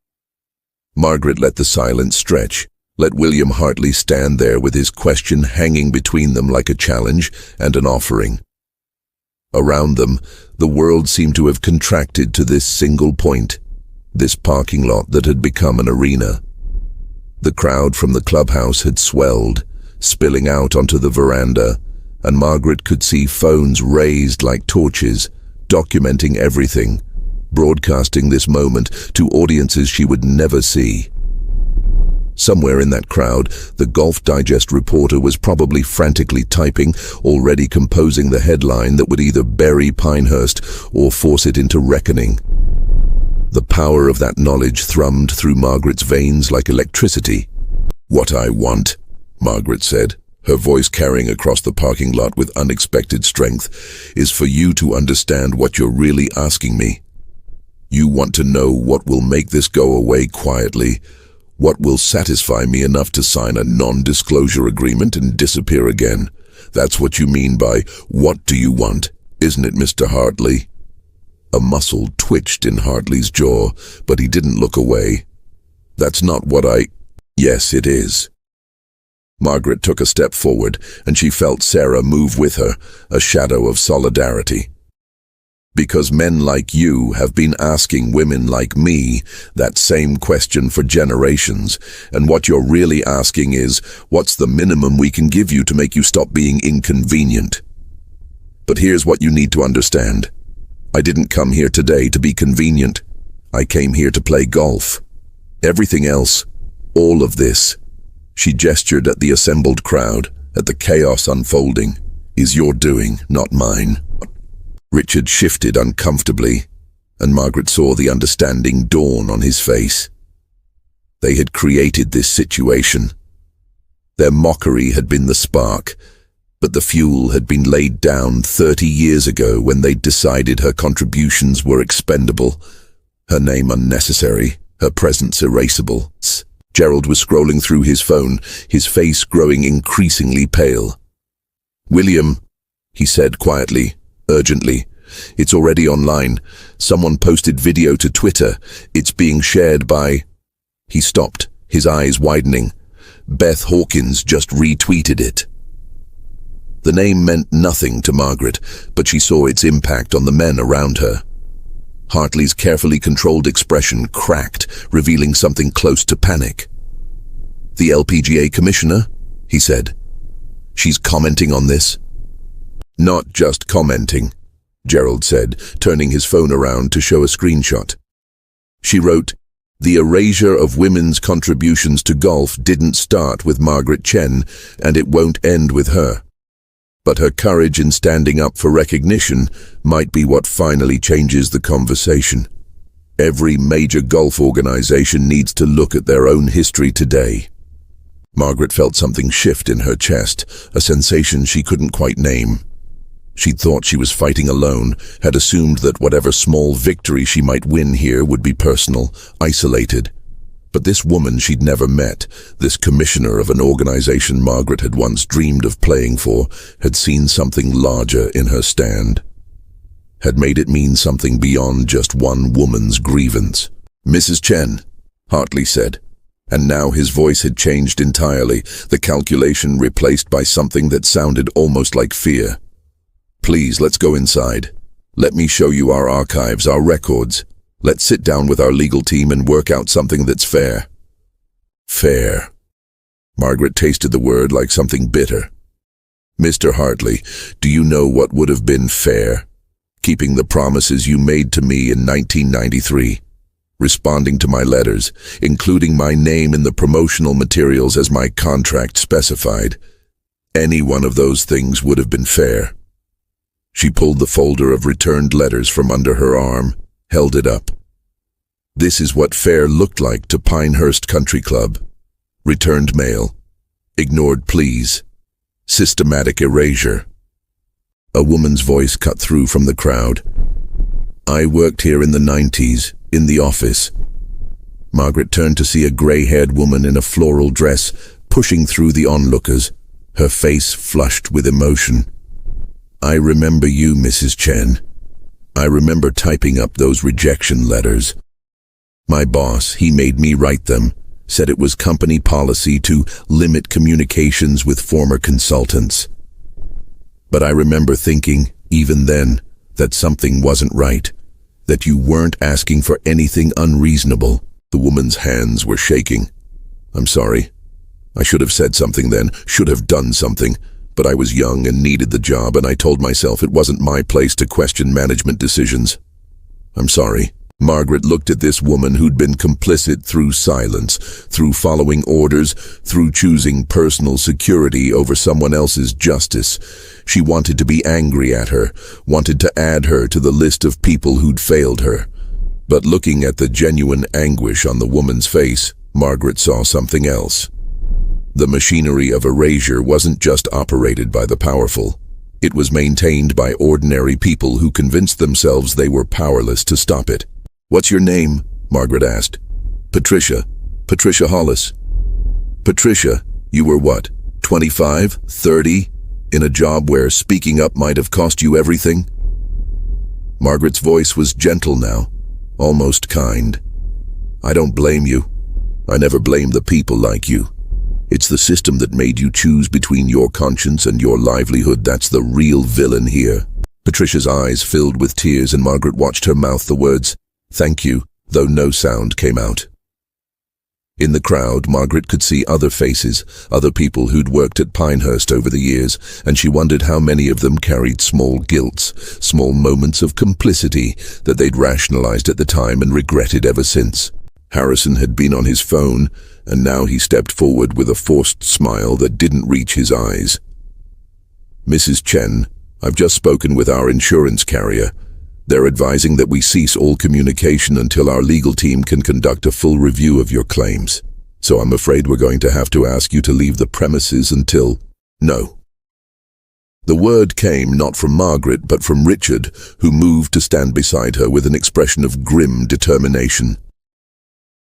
Margaret let the silence stretch, let William Hartley stand there with his question hanging between them like a challenge and an offering. Around them, the world seemed to have contracted to this single point, this parking lot that had become an arena. The crowd from the clubhouse had swelled, spilling out onto the veranda, and Margaret could see phones raised like torches, documenting everything, broadcasting this moment to audiences she would never see. Somewhere in that crowd, the Golf Digest reporter was probably frantically typing, already composing the headline that would either bury Pinehurst or force it into reckoning. The power of that knowledge thrummed through Margaret's veins like electricity. "What I want," Margaret said, her voice carrying across the parking lot with unexpected strength, "is for you to understand what you're really asking me. You want to know what will make this go away quietly, what will satisfy me enough to sign a non-disclosure agreement and disappear again. That's what you mean by, what do you want, isn't it, Mr. Hartley?" A muscle twitched in Hartley's jaw, but he didn't look away. "That's not what I—" "Yes, it is." Margaret took a step forward, and she felt Sarah move with her, a shadow of solidarity. "Because men like you have been asking women like me that same question for generations, and what you're really asking is, what's the minimum we can give you to make you stop being inconvenient? But here's what you need to understand. I didn't come here today to be convenient. I came here to play golf. Everything else, all of this," she gestured at the assembled crowd, at the chaos unfolding, "is your doing, not mine." Richard shifted uncomfortably, and Margaret saw the understanding dawn on his face. They had created this situation. Their mockery had been the spark, but the fuel had been laid down 30 years ago when they decided her contributions were expendable, her name unnecessary, her presence erasable. Gerald was scrolling through his phone, his face growing increasingly pale. "William," he said quietly, urgently, "it's already online. Someone posted video to Twitter. It's being shared by—" He stopped, his eyes widening. "Beth Hawkins just retweeted it." The name meant nothing to Margaret, but she saw its impact on the men around her. Hartley's carefully controlled expression cracked, revealing something close to panic. "The LPGA commissioner?" he said. "She's commenting on this?" "Not just commenting," Gerald said, turning his phone around to show a screenshot. She wrote, "The erasure of women's contributions to golf didn't start with Margaret Chen, and it won't end with her. But her courage in standing up for recognition might be what finally changes the conversation. Every major golf organization needs to look at their own history today." Margaret felt something shift in her chest, a sensation she couldn't quite name. She'd thought she was fighting alone, had assumed that whatever small victory she might win here would be personal, isolated. But this woman she'd never met, this commissioner of an organization Margaret had once dreamed of playing for, had seen something larger in her stand. Had made it mean something beyond just one woman's grievance. "Mrs. Chen," Hartley said. And now his voice had changed entirely, the calculation replaced by something that sounded almost like fear. "Please, let's go inside. Let me show you our archives, our records. Let's sit down with our legal team and work out something that's fair. Fair. Margaret tasted the word like something bitter. Mr. Hartley, do you know what would have been fair? Keeping the promises you made to me in 1993. Responding to my letters, including my name in the promotional materials as my contract specified. Any one of those things would have been fair. She pulled the folder of returned letters from under her arm, held it up. This is what fair looked like to Pinehurst Country Club. Returned mail. Ignored pleas. Systematic erasure. A woman's voice cut through from the crowd. I worked here in the 90s, in the office. Margaret turned to see a gray-haired woman in a floral dress pushing through the onlookers, her face flushed with emotion. I remember you, Mrs. Chen. I remember typing up those rejection letters. My boss, he made me write them, said it was company policy to limit communications with former consultants. But I remember thinking, even then, that something wasn't right, that you weren't asking for anything unreasonable. The woman's hands were shaking. I'm sorry. I should have said something then, should have done something, but I was young and needed the job, and I told myself it wasn't my place to question management decisions. I'm sorry. Margaret looked at this woman who'd been complicit through silence, through following orders, through choosing personal security over someone else's justice. She wanted to be angry at her, wanted to add her to the list of people who'd failed her. But looking at the genuine anguish on the woman's face, Margaret saw something else. The machinery of erasure wasn't just operated by the powerful. It was maintained by ordinary people who convinced themselves they were powerless to stop it. What's your name? Margaret asked. Patricia. Patricia Hollis. Patricia, you were what, 25, 30, in a job where speaking up might have cost you everything? Margaret's voice was gentle now, almost kind. I don't blame you. I never blame the people like you. It's the system that made you choose between your conscience and your livelihood that's the real villain here. Patricia's eyes filled with tears, and Margaret watched her mouth the words, "Thank you," though no sound came out. In the crowd, Margaret could see other faces, other people who'd worked at Pinehurst over the years, and she wondered how many of them carried small guilts, small moments of complicity that they'd rationalized at the time and regretted ever since. Harrison had been on his phone, and now he stepped forward with a forced smile that didn't reach his eyes. Mrs. Chen, I've just spoken with our insurance carrier. They're advising that we cease all communication until our legal team can conduct a full review of your claims. So I'm afraid we're going to have to ask you to leave the premises until... No. The word came not from Margaret, but from Richard, who moved to stand beside her with an expression of grim determination.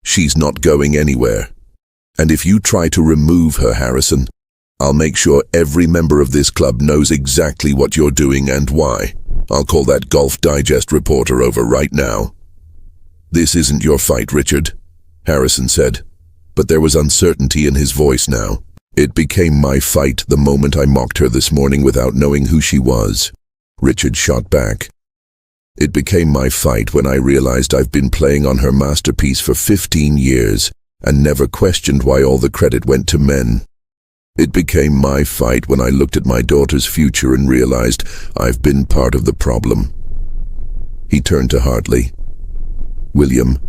She's not going anywhere. And if you try to remove her, Harrison, I'll make sure every member of this club knows exactly what you're doing and why. I'll call that Golf Digest reporter over right now. This isn't your fight, Richard, Harrison said, but there was uncertainty in his voice now. It became my fight the moment I mocked her this morning without knowing who she was. Richard shot back. It became my fight when I realized I've been playing on her masterpiece for 15 years and never questioned why all the credit went to men. It became my fight when I looked at my daughter's future and realized I've been part of the problem. He turned to Hartley. William,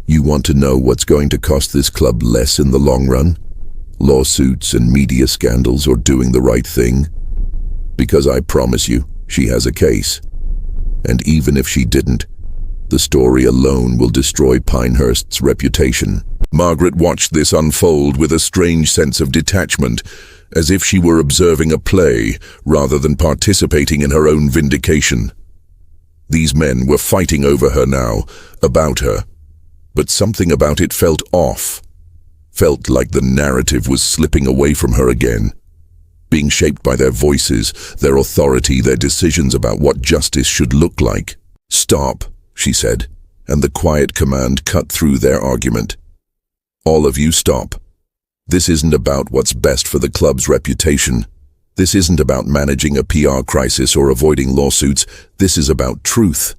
you want to know what's going to cost this club less in the long run? Lawsuits and media scandals, or doing the right thing? Because I promise you, she has a case. And even if she didn't, the story alone will destroy Pinehurst's reputation. Margaret watched this unfold with a strange sense of detachment, as if she were observing a play rather than participating in her own vindication. These men were fighting over her now, about her, but something about it felt off, felt like the narrative was slipping away from her again, being shaped by their voices, their authority, their decisions about what justice should look like. Stop, she said, and the quiet command cut through their argument. All of you stop. This isn't about what's best for the club's reputation. This isn't about managing a PR crisis or avoiding lawsuits. This is about truth.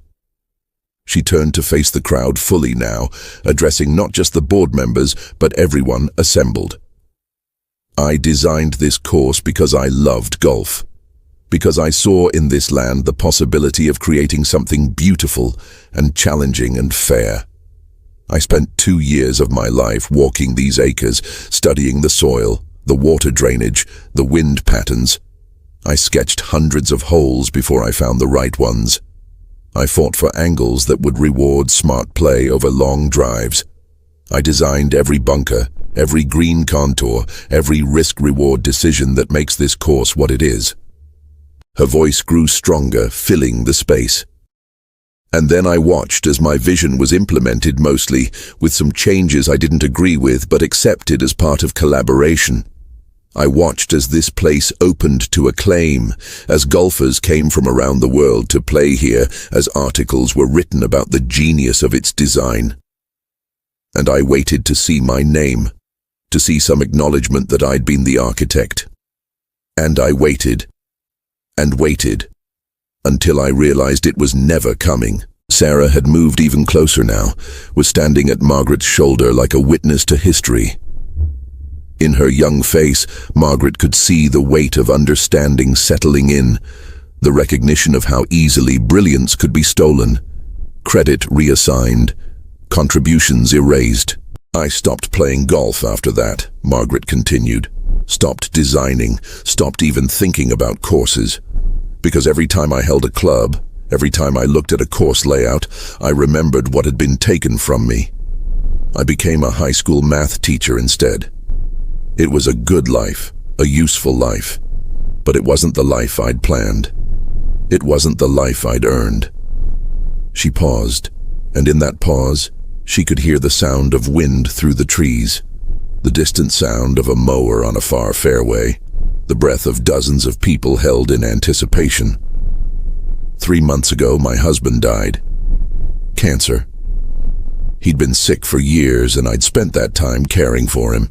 She turned to face the crowd fully now, addressing not just the board members, but everyone assembled. I designed this course because I loved golf. Because I saw in this land the possibility of creating something beautiful and challenging and fair. I spent 2 years of my life walking these acres, studying the soil, the water drainage, the wind patterns. I sketched hundreds of holes before I found the right ones. I fought for angles that would reward smart play over long drives. I designed every bunker, every green contour, every risk-reward decision that makes this course what it is. Her voice grew stronger, filling the space. And then I watched as my vision was implemented mostly, with some changes I didn't agree with but accepted as part of collaboration. I watched as this place opened to acclaim, as golfers came from around the world to play here, as articles were written about the genius of its design. And I waited to see my name, to see some acknowledgement that I'd been the architect. And I waited, and waited, until I realized it was never coming. Sarah had moved even closer now, was standing at Margaret's shoulder like a witness to history. In her young face, Margaret could see the weight of understanding settling in, the recognition of how easily brilliance could be stolen, credit reassigned, contributions erased. I stopped playing golf after that, Margaret continued. Stopped designing, stopped even thinking about courses. Because every time I held a club, every time I looked at a course layout, I remembered what had been taken from me. I became a high school math teacher instead. It was a good life, a useful life, but it wasn't the life I'd planned. It wasn't the life I'd earned. She paused, and in that pause, she could hear the sound of wind through the trees, the distant sound of a mower on a far fairway, the breath of dozens of people held in anticipation. 3 months ago, my husband died. Cancer. He'd been sick for years, and I'd spent that time caring for him.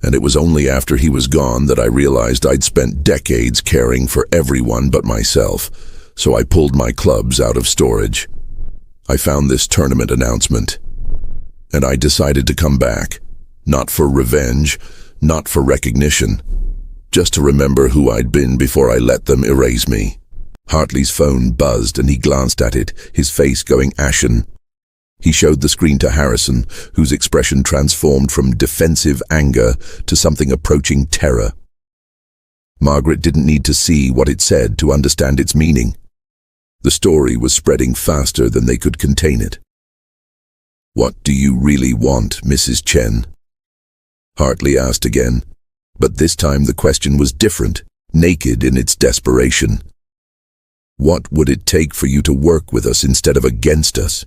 And it was only after he was gone that I realized I'd spent decades caring for everyone but myself, so I pulled my clubs out of storage. I found this tournament announcement, and I decided to come back, not for revenge, not for recognition, just to remember who I'd been before I let them erase me. Hartley's phone buzzed and he glanced at it, his face going ashen. He showed the screen to Harrison, whose expression transformed from defensive anger to something approaching terror. Margaret didn't need to see what it said to understand its meaning. The story was spreading faster than they could contain it. "What do you really want, Mrs. Chen?" Hartley asked again, but this time the question was different, naked in its desperation. "What would it take for you to work with us instead of against us?"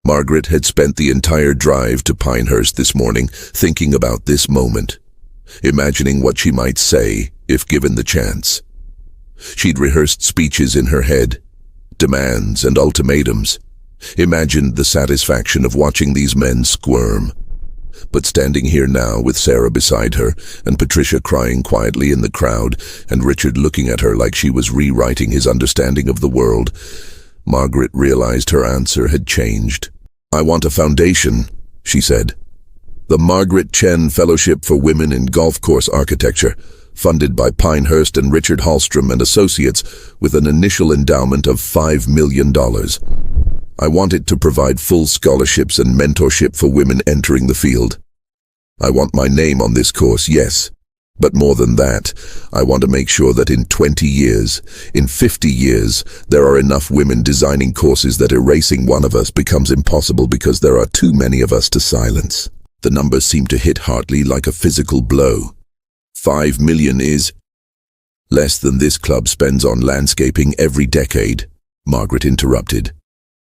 Margaret had spent the entire drive to Pinehurst this morning thinking about this moment, imagining what she might say if given the chance. She'd rehearsed speeches in her head, demands and ultimatums, imagined the satisfaction of watching these men squirm. But standing here now with Sarah beside her, and Patricia crying quietly in the crowd, and Richard looking at her like she was rewriting his understanding of the world, Margaret realized her answer had changed. "I want a foundation," she said. "The Margaret Chen Fellowship for Women in Golf Course Architecture, funded by Pinehurst and Richard Hallstrom and Associates, with an initial endowment of $5 million. I want it to provide full scholarships and mentorship for women entering the field. I want my name on this course, yes. But more than that, I want to make sure that in 20 years, in 50 years, there are enough women designing courses that erasing one of us becomes impossible because there are too many of us to silence." The numbers seemed to hit Hartley like a physical blow. 5 million is less than this club spends on landscaping every decade, Margaret interrupted.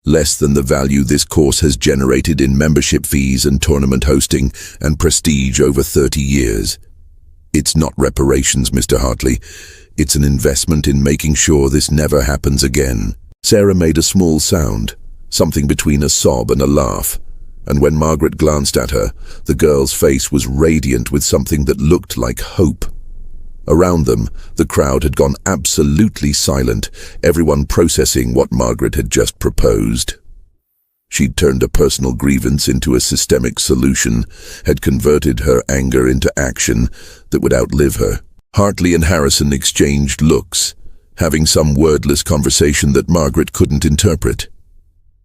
Less than the value this course has generated in membership fees and tournament hosting and prestige over 30 years. It's not reparations, Mr. Hartley. It's an investment in making sure this never happens again. Sarah made a small sound, something between a sob and a laugh, and when Margaret glanced at her, the girl's face was radiant with something that looked like hope. Around them, the crowd had gone absolutely silent, everyone processing what Margaret had just proposed. She'd turned a personal grievance into a systemic solution, had converted her anger into action that would outlive her. Hartley and Harrison exchanged looks, having some wordless conversation that Margaret couldn't interpret.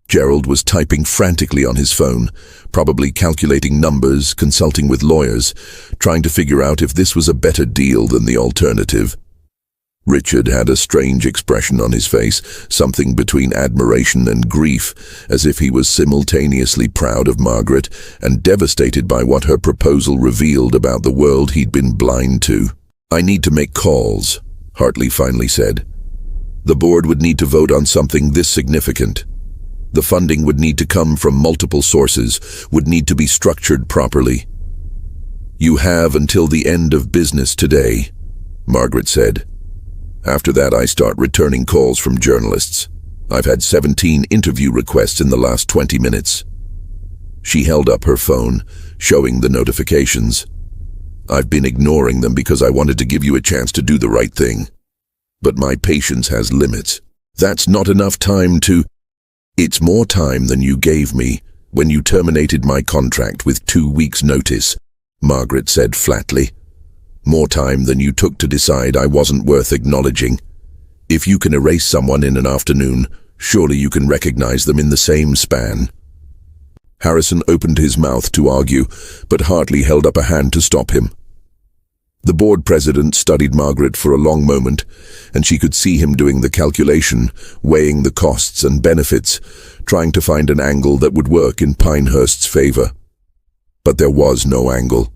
Gerald was typing frantically on his phone, probably calculating numbers, consulting with lawyers, trying to figure out if this was a better deal than the alternative. Richard had a strange expression on his face, something between admiration and grief, as if he was simultaneously proud of Margaret and devastated by what her proposal revealed about the world he'd been blind to. "I need to make calls," Hartley finally said. "The board would need to vote on something this significant. The funding would need to come from multiple sources, would need to be structured properly." "You have until the end of business today," Margaret said. "After that, I start returning calls from journalists. I've had 17 interview requests in the last 20 minutes. She held up her phone, showing the notifications. "I've been ignoring them because I wanted to give you a chance to do the right thing. But my patience has limits. That's not enough time to—" "It's more time than you gave me when you terminated my contract with 2 weeks' notice," Margaret said flatly. "More time than you took to decide I wasn't worth acknowledging. If you can erase someone in an afternoon, surely you can recognize them in the same span." Harrison opened his mouth to argue, but Hartley held up a hand to stop him. The board president studied Margaret for a long moment, and she could see him doing the calculation, weighing the costs and benefits, trying to find an angle that would work in Pinehurst's favor. But there was no angle.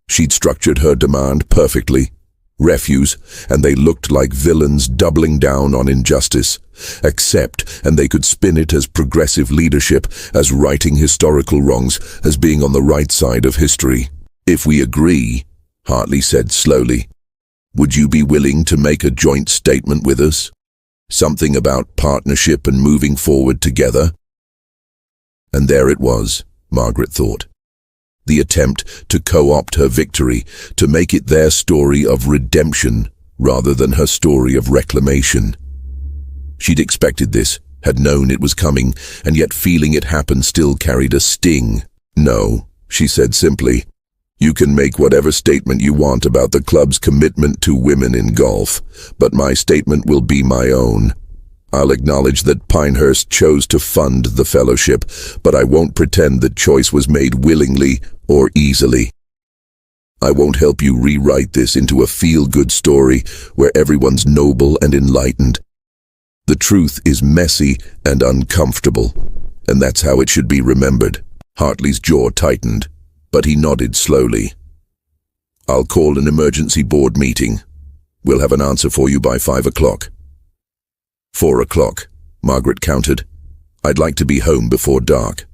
She'd structured her demand perfectly. Refuse, and they looked like villains doubling down on injustice. Accept, and they could spin it as progressive leadership, as righting historical wrongs, as being on the right side of history. "If we agree," Hartley said slowly, "would you be willing to make a joint statement with us? Something about partnership and moving forward together?" And there it was, Margaret thought. The attempt to co-opt her victory, to make it their story of redemption rather than her story of reclamation. She'd expected this, had known it was coming, and yet feeling it happen still carried a sting. "No," she said simply. "You can make whatever statement you want about the club's commitment to women in golf, but my statement will be my own. I'll acknowledge that Pinehurst chose to fund the fellowship, but I won't pretend that choice was made willingly or easily. I won't help you rewrite this into a feel-good story where everyone's noble and enlightened. The truth is messy and uncomfortable, and that's how it should be remembered." Hartley's jaw tightened, but he nodded slowly. "I'll call an emergency board meeting. We'll have an answer for you by 5 o'clock. 4 o'clock, Margaret countered. "I'd like to be home before dark."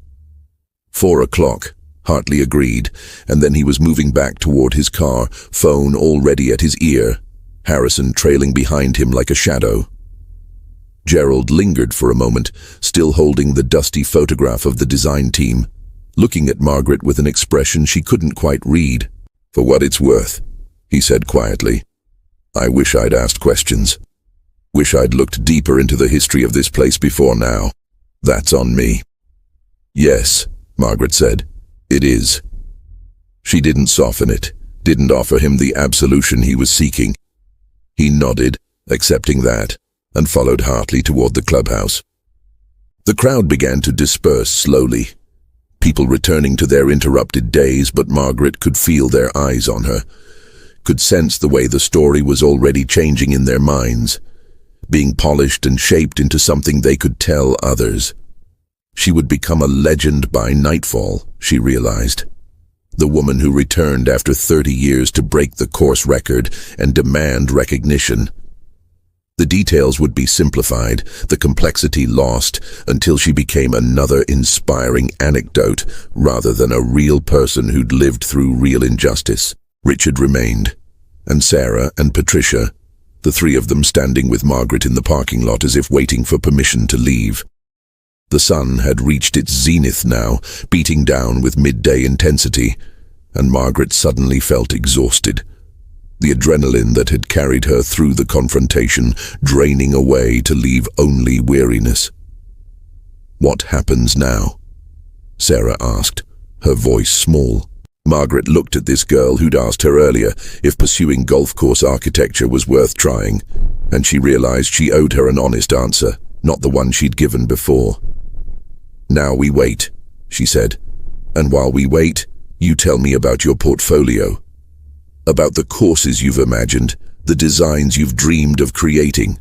4 o'clock, Hartley agreed, and then he was moving back toward his car, phone already at his ear, Harrison trailing behind him like a shadow. Gerald lingered for a moment, still holding the dusty photograph of the design team, looking at Margaret with an expression she couldn't quite read. "For what it's worth," he said quietly, "I wish I'd asked questions. Wish I'd looked deeper into the history of this place before now. That's on me." "Yes," Margaret said, "it is." She didn't soften it, didn't offer him the absolution he was seeking. He nodded, accepting that, and followed Hartley toward the clubhouse. The crowd began to disperse slowly, people returning to their interrupted days, but Margaret could feel their eyes on her, could sense the way the story was already changing in their minds, being polished and shaped into something they could tell others. She would become a legend by nightfall, she realized. The woman who returned after 30 years to break the course record and demand recognition. The details would be simplified, the complexity lost, until she became another inspiring anecdote rather than a real person who'd lived through real injustice. Richard remained, and Sarah and Patricia, the three of them standing with Margaret in the parking lot as if waiting for permission to leave. The sun had reached its zenith now, beating down with midday intensity, and Margaret suddenly felt exhausted. The adrenaline that had carried her through the confrontation draining away to leave only weariness. "What happens now?" Sarah asked, her voice small. Margaret looked at this girl who'd asked her earlier if pursuing golf course architecture was worth trying, and she realized she owed her an honest answer, not the one she'd given before. "Now we wait," she said. "And while we wait, you tell me about your portfolio. About the courses you've imagined, the designs you've dreamed of creating.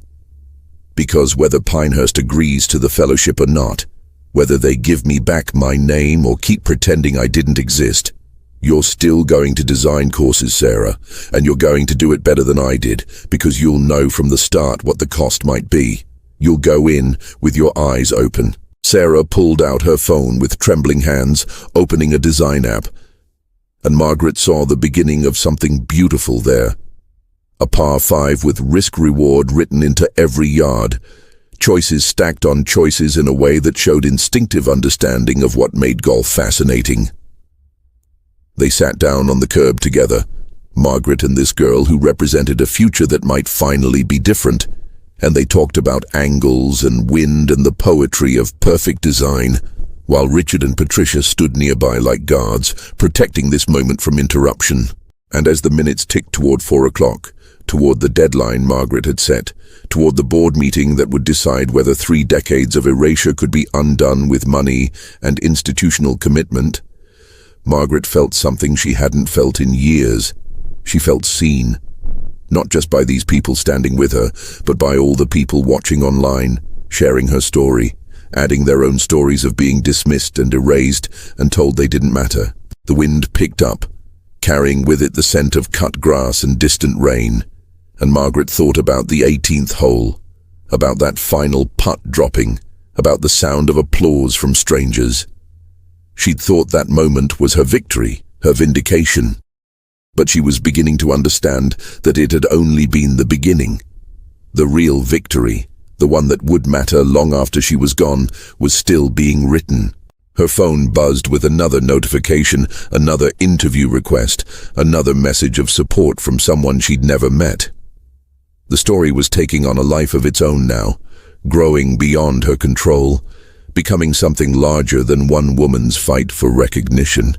Because whether Pinehurst agrees to the fellowship or not, whether they give me back my name or keep pretending I didn't exist, you're still going to design courses, Sarah, and you're going to do it better than I did, because you'll know from the start what the cost might be. You'll go in with your eyes open." Sarah pulled out her phone with trembling hands, opening a design app, and Margaret saw the beginning of something beautiful there. A par 5 with risk-reward written into every yard, choices stacked on choices in a way that showed instinctive understanding of what made golf fascinating. They sat down on the curb together, Margaret and this girl who represented a future that might finally be different, and they talked about angles and wind and the poetry of perfect design, while Richard and Patricia stood nearby like guards, protecting this moment from interruption. And as the minutes ticked toward 4 o'clock, toward the deadline Margaret had set, toward the board meeting that would decide whether 3 decades of erasure could be undone with money and institutional commitment, Margaret felt something she hadn't felt in years. She felt seen, not just by these people standing with her, but by all the people watching online, sharing her story, adding their own stories of being dismissed and erased and told they didn't matter. The wind picked up, carrying with it the scent of cut grass and distant rain, and Margaret thought about the 18th hole, about that final putt dropping, about the sound of applause from strangers. She'd thought that moment was her victory, her vindication. But she was beginning to understand that it had only been the beginning. The real victory, the one that would matter long after she was gone, was still being written. Her phone buzzed with another notification, another interview request, another message of support from someone she'd never met. The story was taking on a life of its own now, growing beyond her control, becoming something larger than one woman's fight for recognition.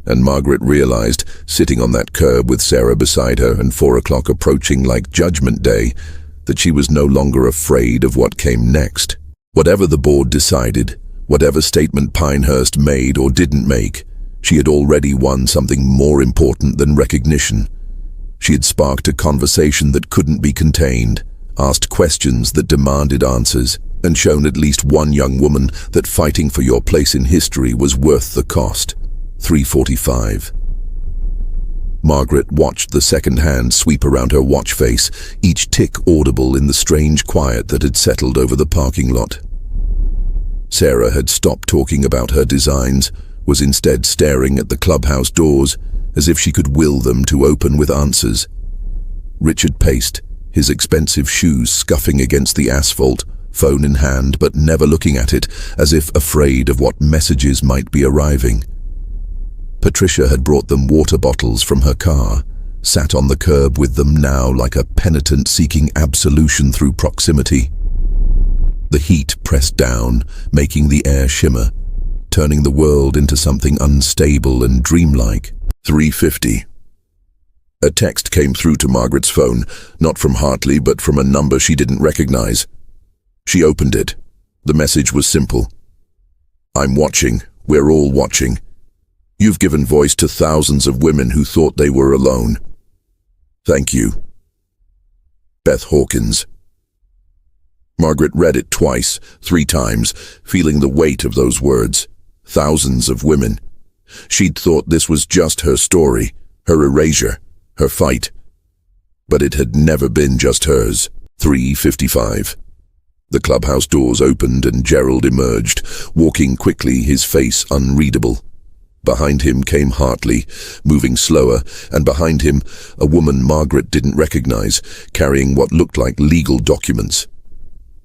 And Margaret realized, sitting on that curb with Sarah beside her and 4 o'clock approaching like Judgment Day, that she was no longer afraid of what came next. Whatever the board decided, whatever statement Pinehurst made or didn't make, she had already won something more important than recognition. She had sparked a conversation that couldn't be contained, asked questions that demanded answers, and shown at least one young woman that fighting for your place in history was worth the cost. 3:45. Margaret watched the second hand sweep around her watch face, each tick audible in the strange quiet that had settled over the parking lot. Sarah had stopped talking about her designs, was instead staring at the clubhouse doors, as if she could will them to open with answers. Richard paced, his expensive shoes scuffing against the asphalt, phone in hand but never looking at it, as if afraid of what messages might be arriving. Patricia had brought them water bottles from her car, sat on the curb with them now like a penitent seeking absolution through proximity. The heat pressed down, making the air shimmer, turning the world into something unstable and dreamlike. 3:50. A text came through to Margaret's phone, not from Hartley but from a number she didn't recognize. She opened it. The message was simple. "I'm watching. We're all watching. You've given voice to thousands of women who thought they were alone. Thank you. Beth Hawkins." Margaret read it twice, 3 times, feeling the weight of those words. Thousands of women. She'd thought this was just her story, her erasure, her fight. But it had never been just hers. 3:55. The clubhouse doors opened and Gerald emerged, walking quickly, his face unreadable. Behind him came Hartley, moving slower, and behind him a woman Margaret didn't recognize, carrying what looked like legal documents.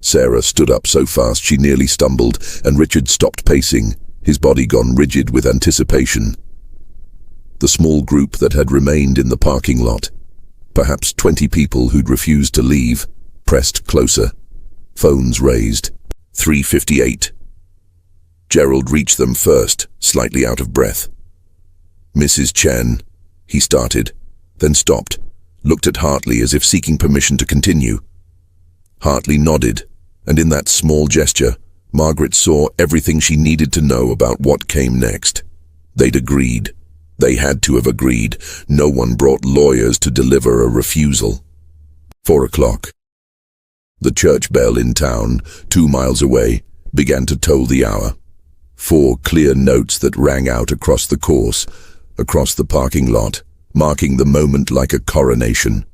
Sarah stood up so fast she nearly stumbled, and Richard stopped pacing, his body gone rigid with anticipation. The small group that had remained in the parking lot, perhaps 20 people who'd refused to leave, pressed closer, phones raised. 3:58. Gerald reached them first, slightly out of breath. "Mrs. Chen," he started, then stopped, looked at Hartley as if seeking permission to continue. Hartley nodded, and in that small gesture, Margaret saw everything she needed to know about what came next. They'd agreed. They had to have agreed. No one brought lawyers to deliver a refusal. 4 o'clock. The church bell in town, 2 miles away, began to toll the hour. 4 clear notes that rang out across the course, across the parking lot, marking the moment like a coronation.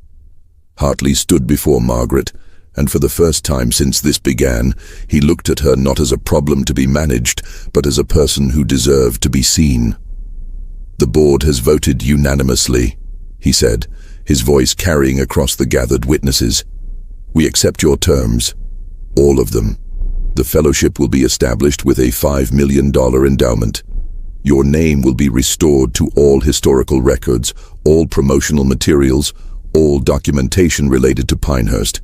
Hartley stood before Margaret, and for the first time since this began, he looked at her not as a problem to be managed, but as a person who deserved to be seen. "The board has voted unanimously," he said, his voice carrying across the gathered witnesses. "We accept your terms, all of them. The fellowship will be established with a $5 million endowment. Your name will be restored to all historical records, all promotional materials, all documentation related to Pinehurst.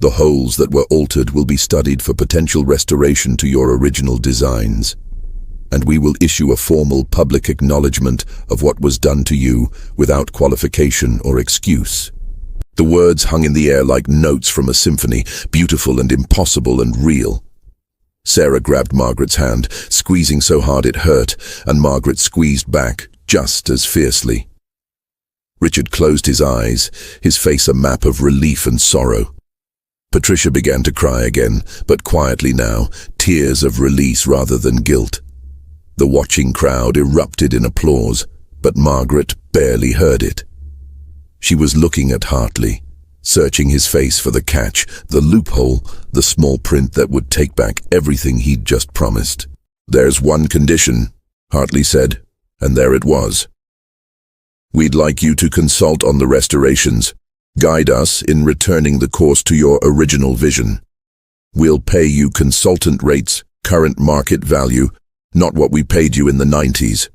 The holes that were altered will be studied for potential restoration to your original designs. And we will issue a formal public acknowledgement of what was done to you without qualification or excuse." The words hung in the air like notes from a symphony, beautiful and impossible and real. Sarah grabbed Margaret's hand, squeezing so hard it hurt, and Margaret squeezed back just as fiercely. Richard closed his eyes, his face a map of relief and sorrow. Patricia began to cry again, but quietly now, tears of release rather than guilt. The watching crowd erupted in applause, but Margaret barely heard it. She was looking at Hartley, searching his face for the catch, the loophole, the small print that would take back everything he'd just promised. "There's one condition," Hartley said, and there it was. "We'd like you to consult on the restorations, guide us in returning the course to your original vision. We'll pay you consultant rates, current market value, not what we paid you in the 90s.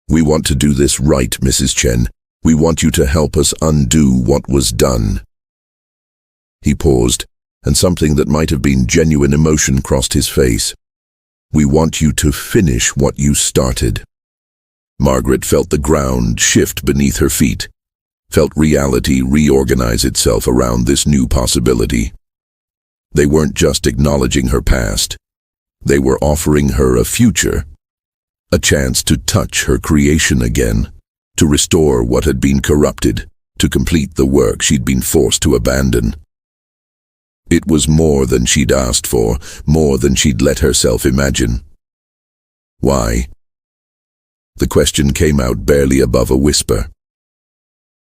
We want to do this right, Mrs. Chen. We want you to help us undo what was done." He paused, and something that might have been genuine emotion crossed his face. "We want you to finish what you started." Margaret felt the ground shift beneath her feet, felt reality reorganize itself around this new possibility. They weren't just acknowledging her past. They were offering her a future, a chance to touch her creation again, to restore what had been corrupted, to complete the work she'd been forced to abandon. It was more than she'd asked for, more than she'd let herself imagine. "Why?" The question came out barely above a whisper.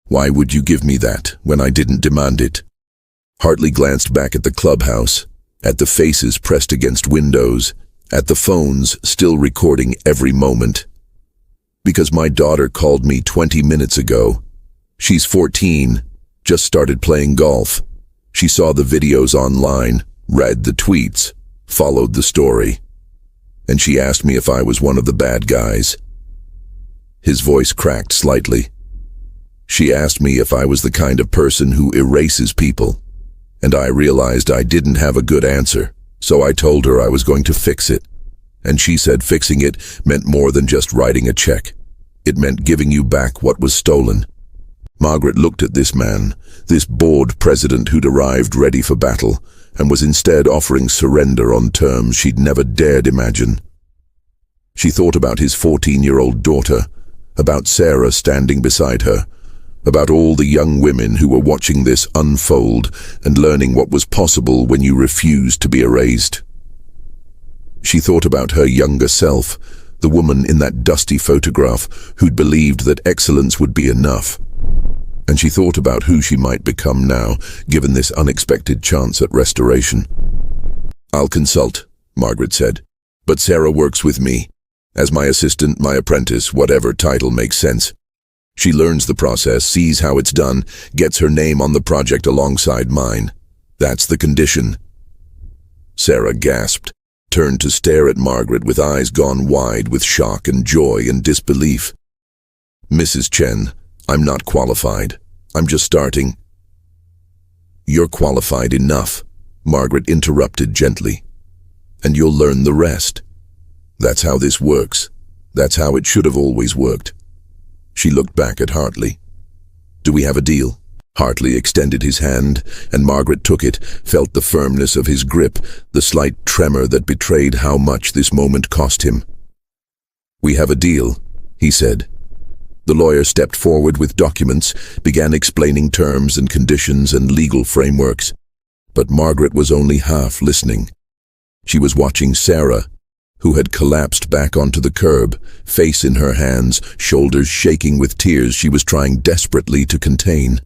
"Why would you give me that when I didn't demand it?" Hartley glanced back at the clubhouse, at the faces pressed against windows, at the phones still recording every moment. "Because my daughter called me 20 minutes ago. She's 14, just started playing golf. She saw the videos online, read the tweets, followed the story. And she asked me if I was one of the bad guys." His voice cracked slightly. "She asked me if I was the kind of person who erases people. And I realized I didn't have a good answer, so I told her I was going to fix it. And she said fixing it meant more than just writing a check. It meant giving you back what was stolen." Margaret looked at this man, this board president who'd arrived ready for battle, and was instead offering surrender on terms she'd never dared imagine. She thought about his 14-year-old daughter, about Sarah standing beside her, about all the young women who were watching this unfold and learning what was possible when you refused to be erased. She thought about her younger self, the woman in that dusty photograph who'd believed that excellence would be enough. And she thought about who she might become now, given this unexpected chance at restoration. "I'll consult," Margaret said, "but Sarah works with me, as my assistant, my apprentice, whatever title makes sense. She learns the process, sees how it's done, gets her name on the project alongside mine. That's the condition." Sarah gasped, turned to stare at Margaret with eyes gone wide with shock and joy and disbelief. "Mrs. Chen, I'm not qualified. I'm just starting." "You're qualified enough," Margaret interrupted gently. and you'll learn the rest. That's how this works. That's how it should have always worked. She looked back at Hartley. Do we have a deal? Hartley extended his hand, and Margaret took it, felt the firmness of his grip, the slight tremor that betrayed how much this moment cost him. We have a deal, he said. The lawyer stepped forward with documents, began explaining terms and conditions and legal frameworks. But Margaret was only half listening. She was watching Sarah, who had collapsed back onto the curb, face in her hands, shoulders shaking with tears she was trying desperately to contain.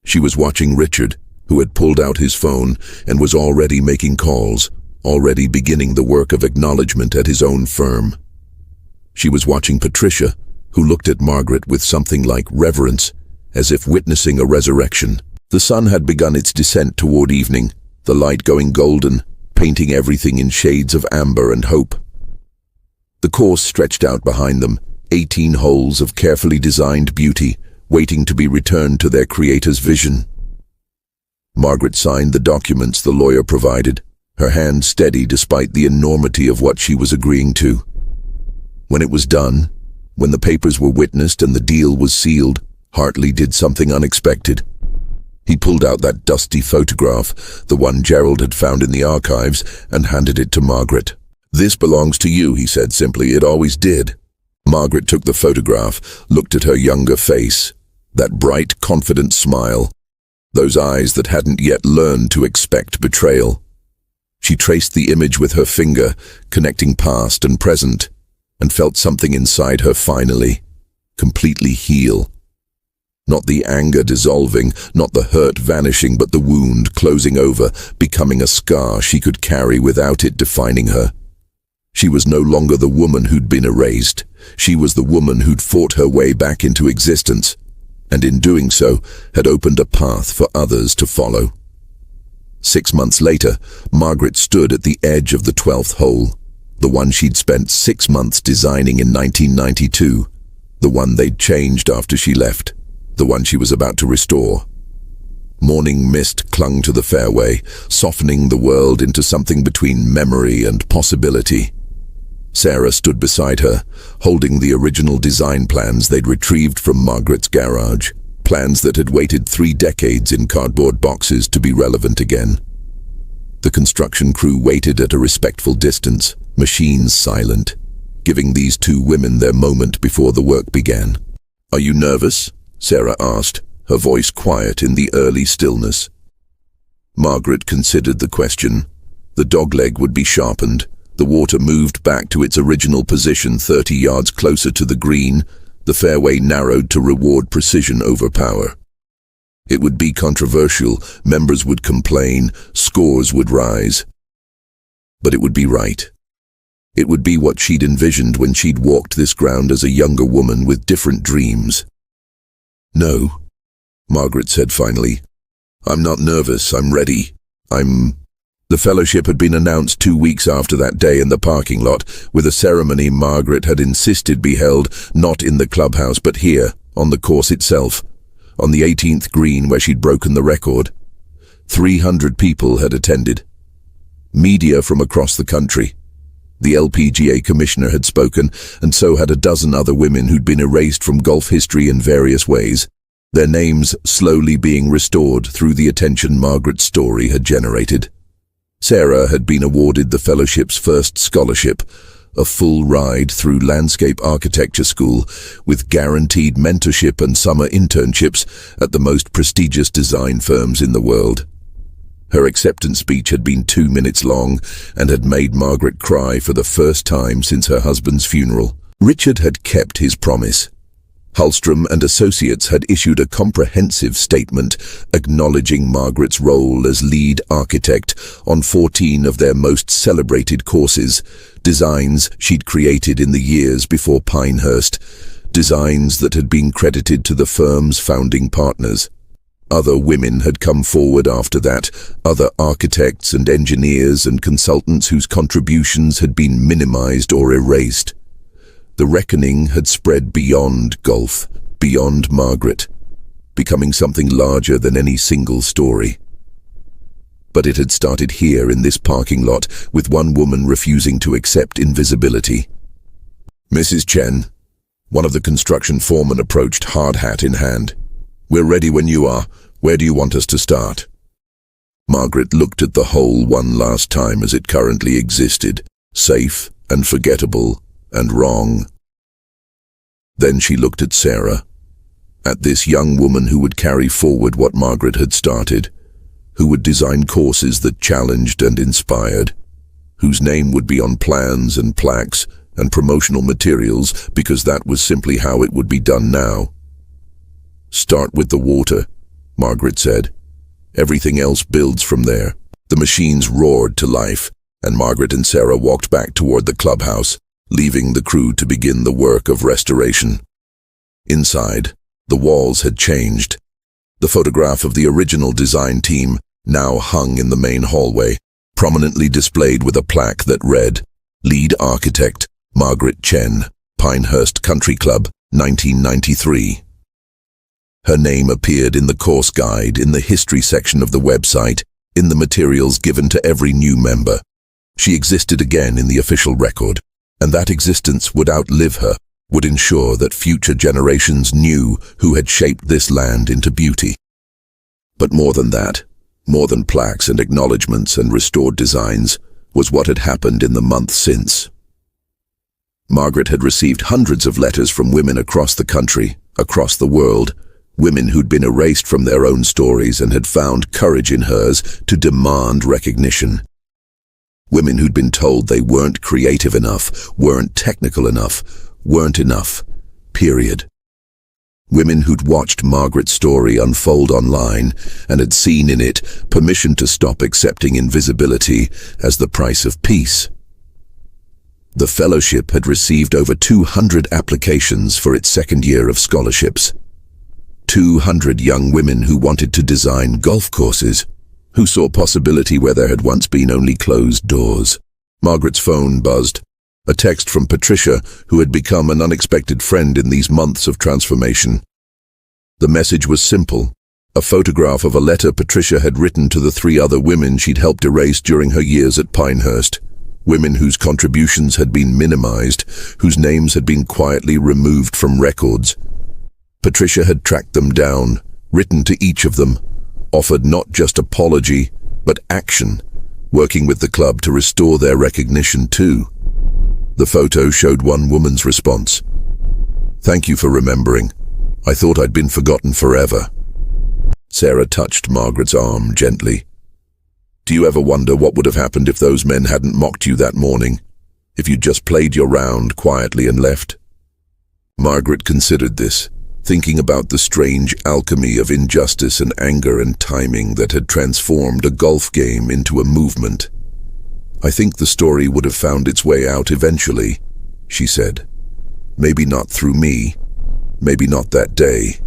She was watching Richard, who had pulled out his phone and was already making calls, already beginning the work of acknowledgement at his own firm. She was watching Patricia, who looked at Margaret with something like reverence, as if witnessing a resurrection. The sun had begun its descent toward evening, the light going golden, painting everything in shades of amber and hope. The course stretched out behind them, 18 holes of carefully designed beauty, waiting to be returned to their creator's vision. Margaret signed the documents the lawyer provided, her hand steady despite the enormity of what she was agreeing to. When it was done, when the papers were witnessed and the deal was sealed, Hartley did something unexpected. He pulled out that dusty photograph, the one Gerald had found in the archives, and handed it to Margaret. This belongs to you, he said simply. It always did. Margaret took the photograph, looked at her younger face, that bright, confident smile, those eyes that hadn't yet learned to expect betrayal. She traced the image with her finger, connecting past and present, and felt something inside her finally, completely heal. Not the anger dissolving, not the hurt vanishing, but the wound closing over, becoming a scar she could carry without it defining her. She was no longer the woman who'd been erased. She was the woman who'd fought her way back into existence, and in doing so, had opened a path for others to follow. 6 months later, Margaret stood at the edge of the 12th hole, the one she'd spent 6 months designing in 1992, the one they'd changed after she left, the one she was about to restore. Morning mist clung to the fairway, softening the world into something between memory and possibility. Sarah stood beside her, holding the original design plans they'd retrieved from Margaret's garage, plans that had waited 3 decades in cardboard boxes to be relevant again. The construction crew waited at a respectful distance, machines silent, giving these 2 women their moment before the work began. Are you nervous? Sarah asked, her voice quiet in the early stillness. Margaret considered the question. The dogleg would be sharpened. The water moved back to its original position 30 yards closer to the green, the fairway narrowed to reward precision over power. It would be controversial, members would complain, scores would rise. But it would be right. It would be what she'd envisioned when she'd walked this ground as a younger woman with different dreams. No, Margaret said finally. I'm not nervous, I'm ready. The fellowship had been announced 2 weeks after that day in the parking lot, with a ceremony Margaret had insisted be held not in the clubhouse but here, on the course itself, on the 18th green where she'd broken the record. 300 people had attended. Media from across the country. The LPGA commissioner had spoken, and so had a dozen other women who'd been erased from golf history in various ways, their names slowly being restored through the attention Margaret's story had generated. Sarah had been awarded the fellowship's first scholarship, a full ride through landscape architecture school with guaranteed mentorship and summer internships at the most prestigious design firms in the world. Her acceptance speech had been 2 minutes long and had made Margaret cry for the first time since her husband's funeral. Richard had kept his promise. Hallstrom and Associates had issued a comprehensive statement acknowledging Margaret's role as lead architect on 14 of their most celebrated courses, designs she'd created in the years before Pinehurst, designs that had been credited to the firm's founding partners. Other women had come forward after that, other architects and engineers and consultants whose contributions had been minimized or erased. The reckoning had spread beyond golf, beyond Margaret, becoming something larger than any single story. But it had started here in this parking lot, with one woman refusing to accept invisibility. "Mrs. Chen," one of the construction foremen approached, hard hat in hand. "We're ready when you are. Where do you want us to start?" Margaret looked at the hole one last time as it currently existed, safe and forgettable and wrong. Then she looked at Sarah, at this young woman who would carry forward what Margaret had started, who would design courses that challenged and inspired, whose name would be on plans and plaques and promotional materials because that was simply how it would be done now. "Start with the water," Margaret said. "Everything else builds from there." The machines roared to life, and Margaret and Sarah walked back toward the clubhouse, leaving the crew to begin the work of restoration. Inside, the walls had changed. The photograph of the original design team now hung in the main hallway, prominently displayed with a plaque that read, "Lead Architect, Margaret Chen, Pinehurst Country Club, 1993. Her name appeared in the course guide, in the history section of the website, in the materials given to every new member. She existed again in the official record, and that existence would outlive her, would ensure that future generations knew who had shaped this land into beauty. But more than that, more than plaques and acknowledgements and restored designs, was what had happened in the months since. Margaret had received hundreds of letters from women across the country, across the world, women who'd been erased from their own stories and had found courage in hers to demand recognition. Women who'd been told they weren't creative enough, weren't technical enough, weren't enough, period. Women who'd watched Margaret's story unfold online and had seen in it permission to stop accepting invisibility as the price of peace. The fellowship had received over 200 applications for its second year of scholarships. 200 young women who wanted to design golf courses, who saw possibility where there had once been only closed doors. Margaret's phone buzzed. A text from Patricia, who had become an unexpected friend in these months of transformation. The message was simple, a photograph of a letter Patricia had written to the 3 other women she'd helped erase during her years at Pinehurst. Women whose contributions had been minimized, whose names had been quietly removed from records. Patricia had tracked them down, written to each of them, offered not just apology, but action, working with the club to restore their recognition too. The photo showed one woman's response. "Thank you for remembering. I thought I'd been forgotten forever." Sarah touched Margaret's arm gently. "Do you ever wonder what would have happened if those men hadn't mocked you that morning? If you'd just played your round quietly and left?" Margaret considered this, thinking about the strange alchemy of injustice and anger and timing that had transformed a golf game into a movement. "I think the story would have found its way out eventually," she said. "Maybe not through me, maybe not that day,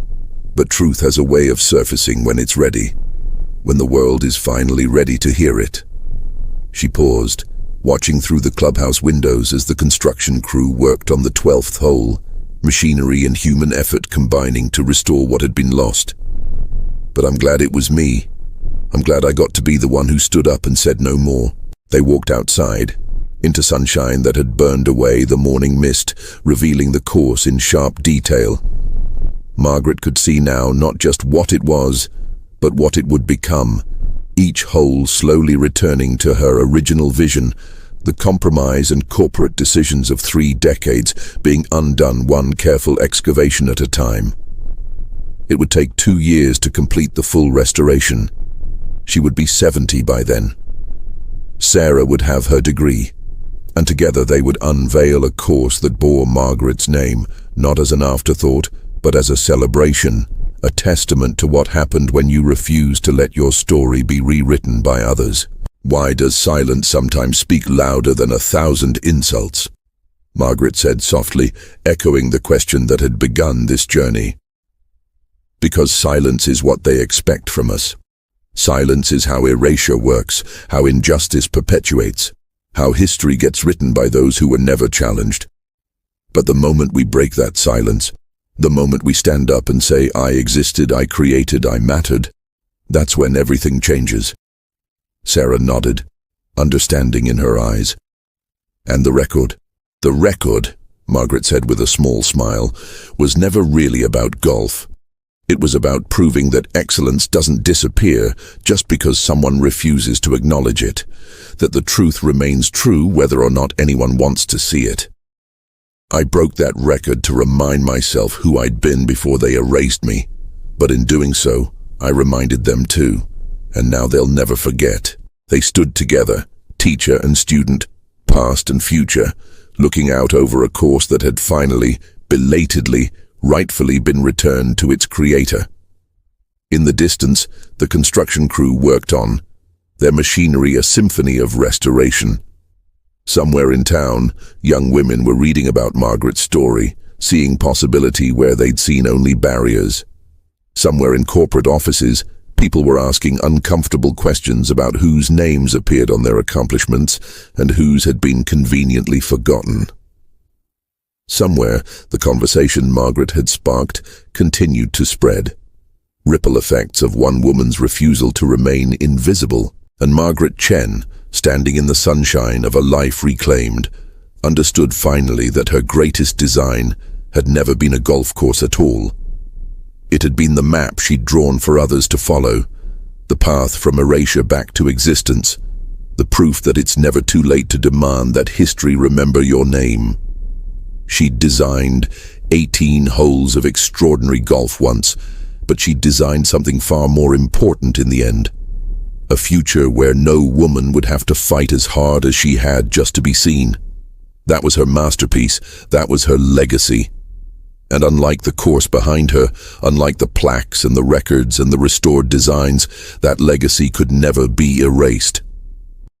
but truth has a way of surfacing when it's ready, when the world is finally ready to hear it." She paused, watching through the clubhouse windows as the construction crew worked on the 12th hole, machinery and human effort combining to restore what had been lost. "But I'm glad it was me. I'm glad I got to be the one who stood up and said no more." They walked outside, into sunshine that had burned away the morning mist, revealing the course in sharp detail. Margaret could see now not just what it was, but what it would become, each hole slowly returning to her original vision, the compromise and corporate decisions of 3 decades being undone one careful excavation at a time. It would take 2 years to complete the full restoration. She would be 70 by then. Sarah would have her degree, and together they would unveil a course that bore Margaret's name, not as an afterthought, but as a celebration, a testament to what happened when you refuse to let your story be rewritten by others. "Why does silence sometimes speak louder than 1,000 insults?" Margaret said softly, echoing the question that had begun this journey. "Because silence is what they expect from us. Silence is how erasure works, how injustice perpetuates, how history gets written by those who were never challenged. But the moment we break that silence, the moment we stand up and say, 'I existed, I created, I mattered,' that's when everything changes." Sarah nodded, understanding in her eyes. And the record? The record, Margaret said with a small smile, was never really about golf. It was about proving that excellence doesn't disappear just because someone refuses to acknowledge it, that the truth remains true whether or not anyone wants to see it. I broke that record to remind myself who I'd been before they erased me, but in doing so, I reminded them too, and now they'll never forget. They stood together, teacher and student, past and future, looking out over a course that had finally, belatedly, rightfully been returned to its creator. In the distance, the construction crew worked on, their machinery a symphony of restoration. Somewhere in town, young women were reading about Margaret's story, seeing possibility where they'd seen only barriers. Somewhere in corporate offices, people were asking uncomfortable questions about whose names appeared on their accomplishments and whose had been conveniently forgotten. Somewhere, the conversation Margaret had sparked continued to spread. Ripple effects of one woman's refusal to remain invisible, and Margaret Chen, standing in the sunshine of a life reclaimed, understood finally that her greatest design had never been a golf course at all. It had been the map she'd drawn for others to follow, the path from erasure back to existence, the proof that it's never too late to demand that history remember your name. She'd designed 18 holes of extraordinary golf once, but she'd designed something far more important in the end. A future where no woman would have to fight as hard as she had just to be seen. That was her masterpiece, that was her legacy. And unlike the course behind her, unlike the plaques and the records and the restored designs, that legacy could never be erased.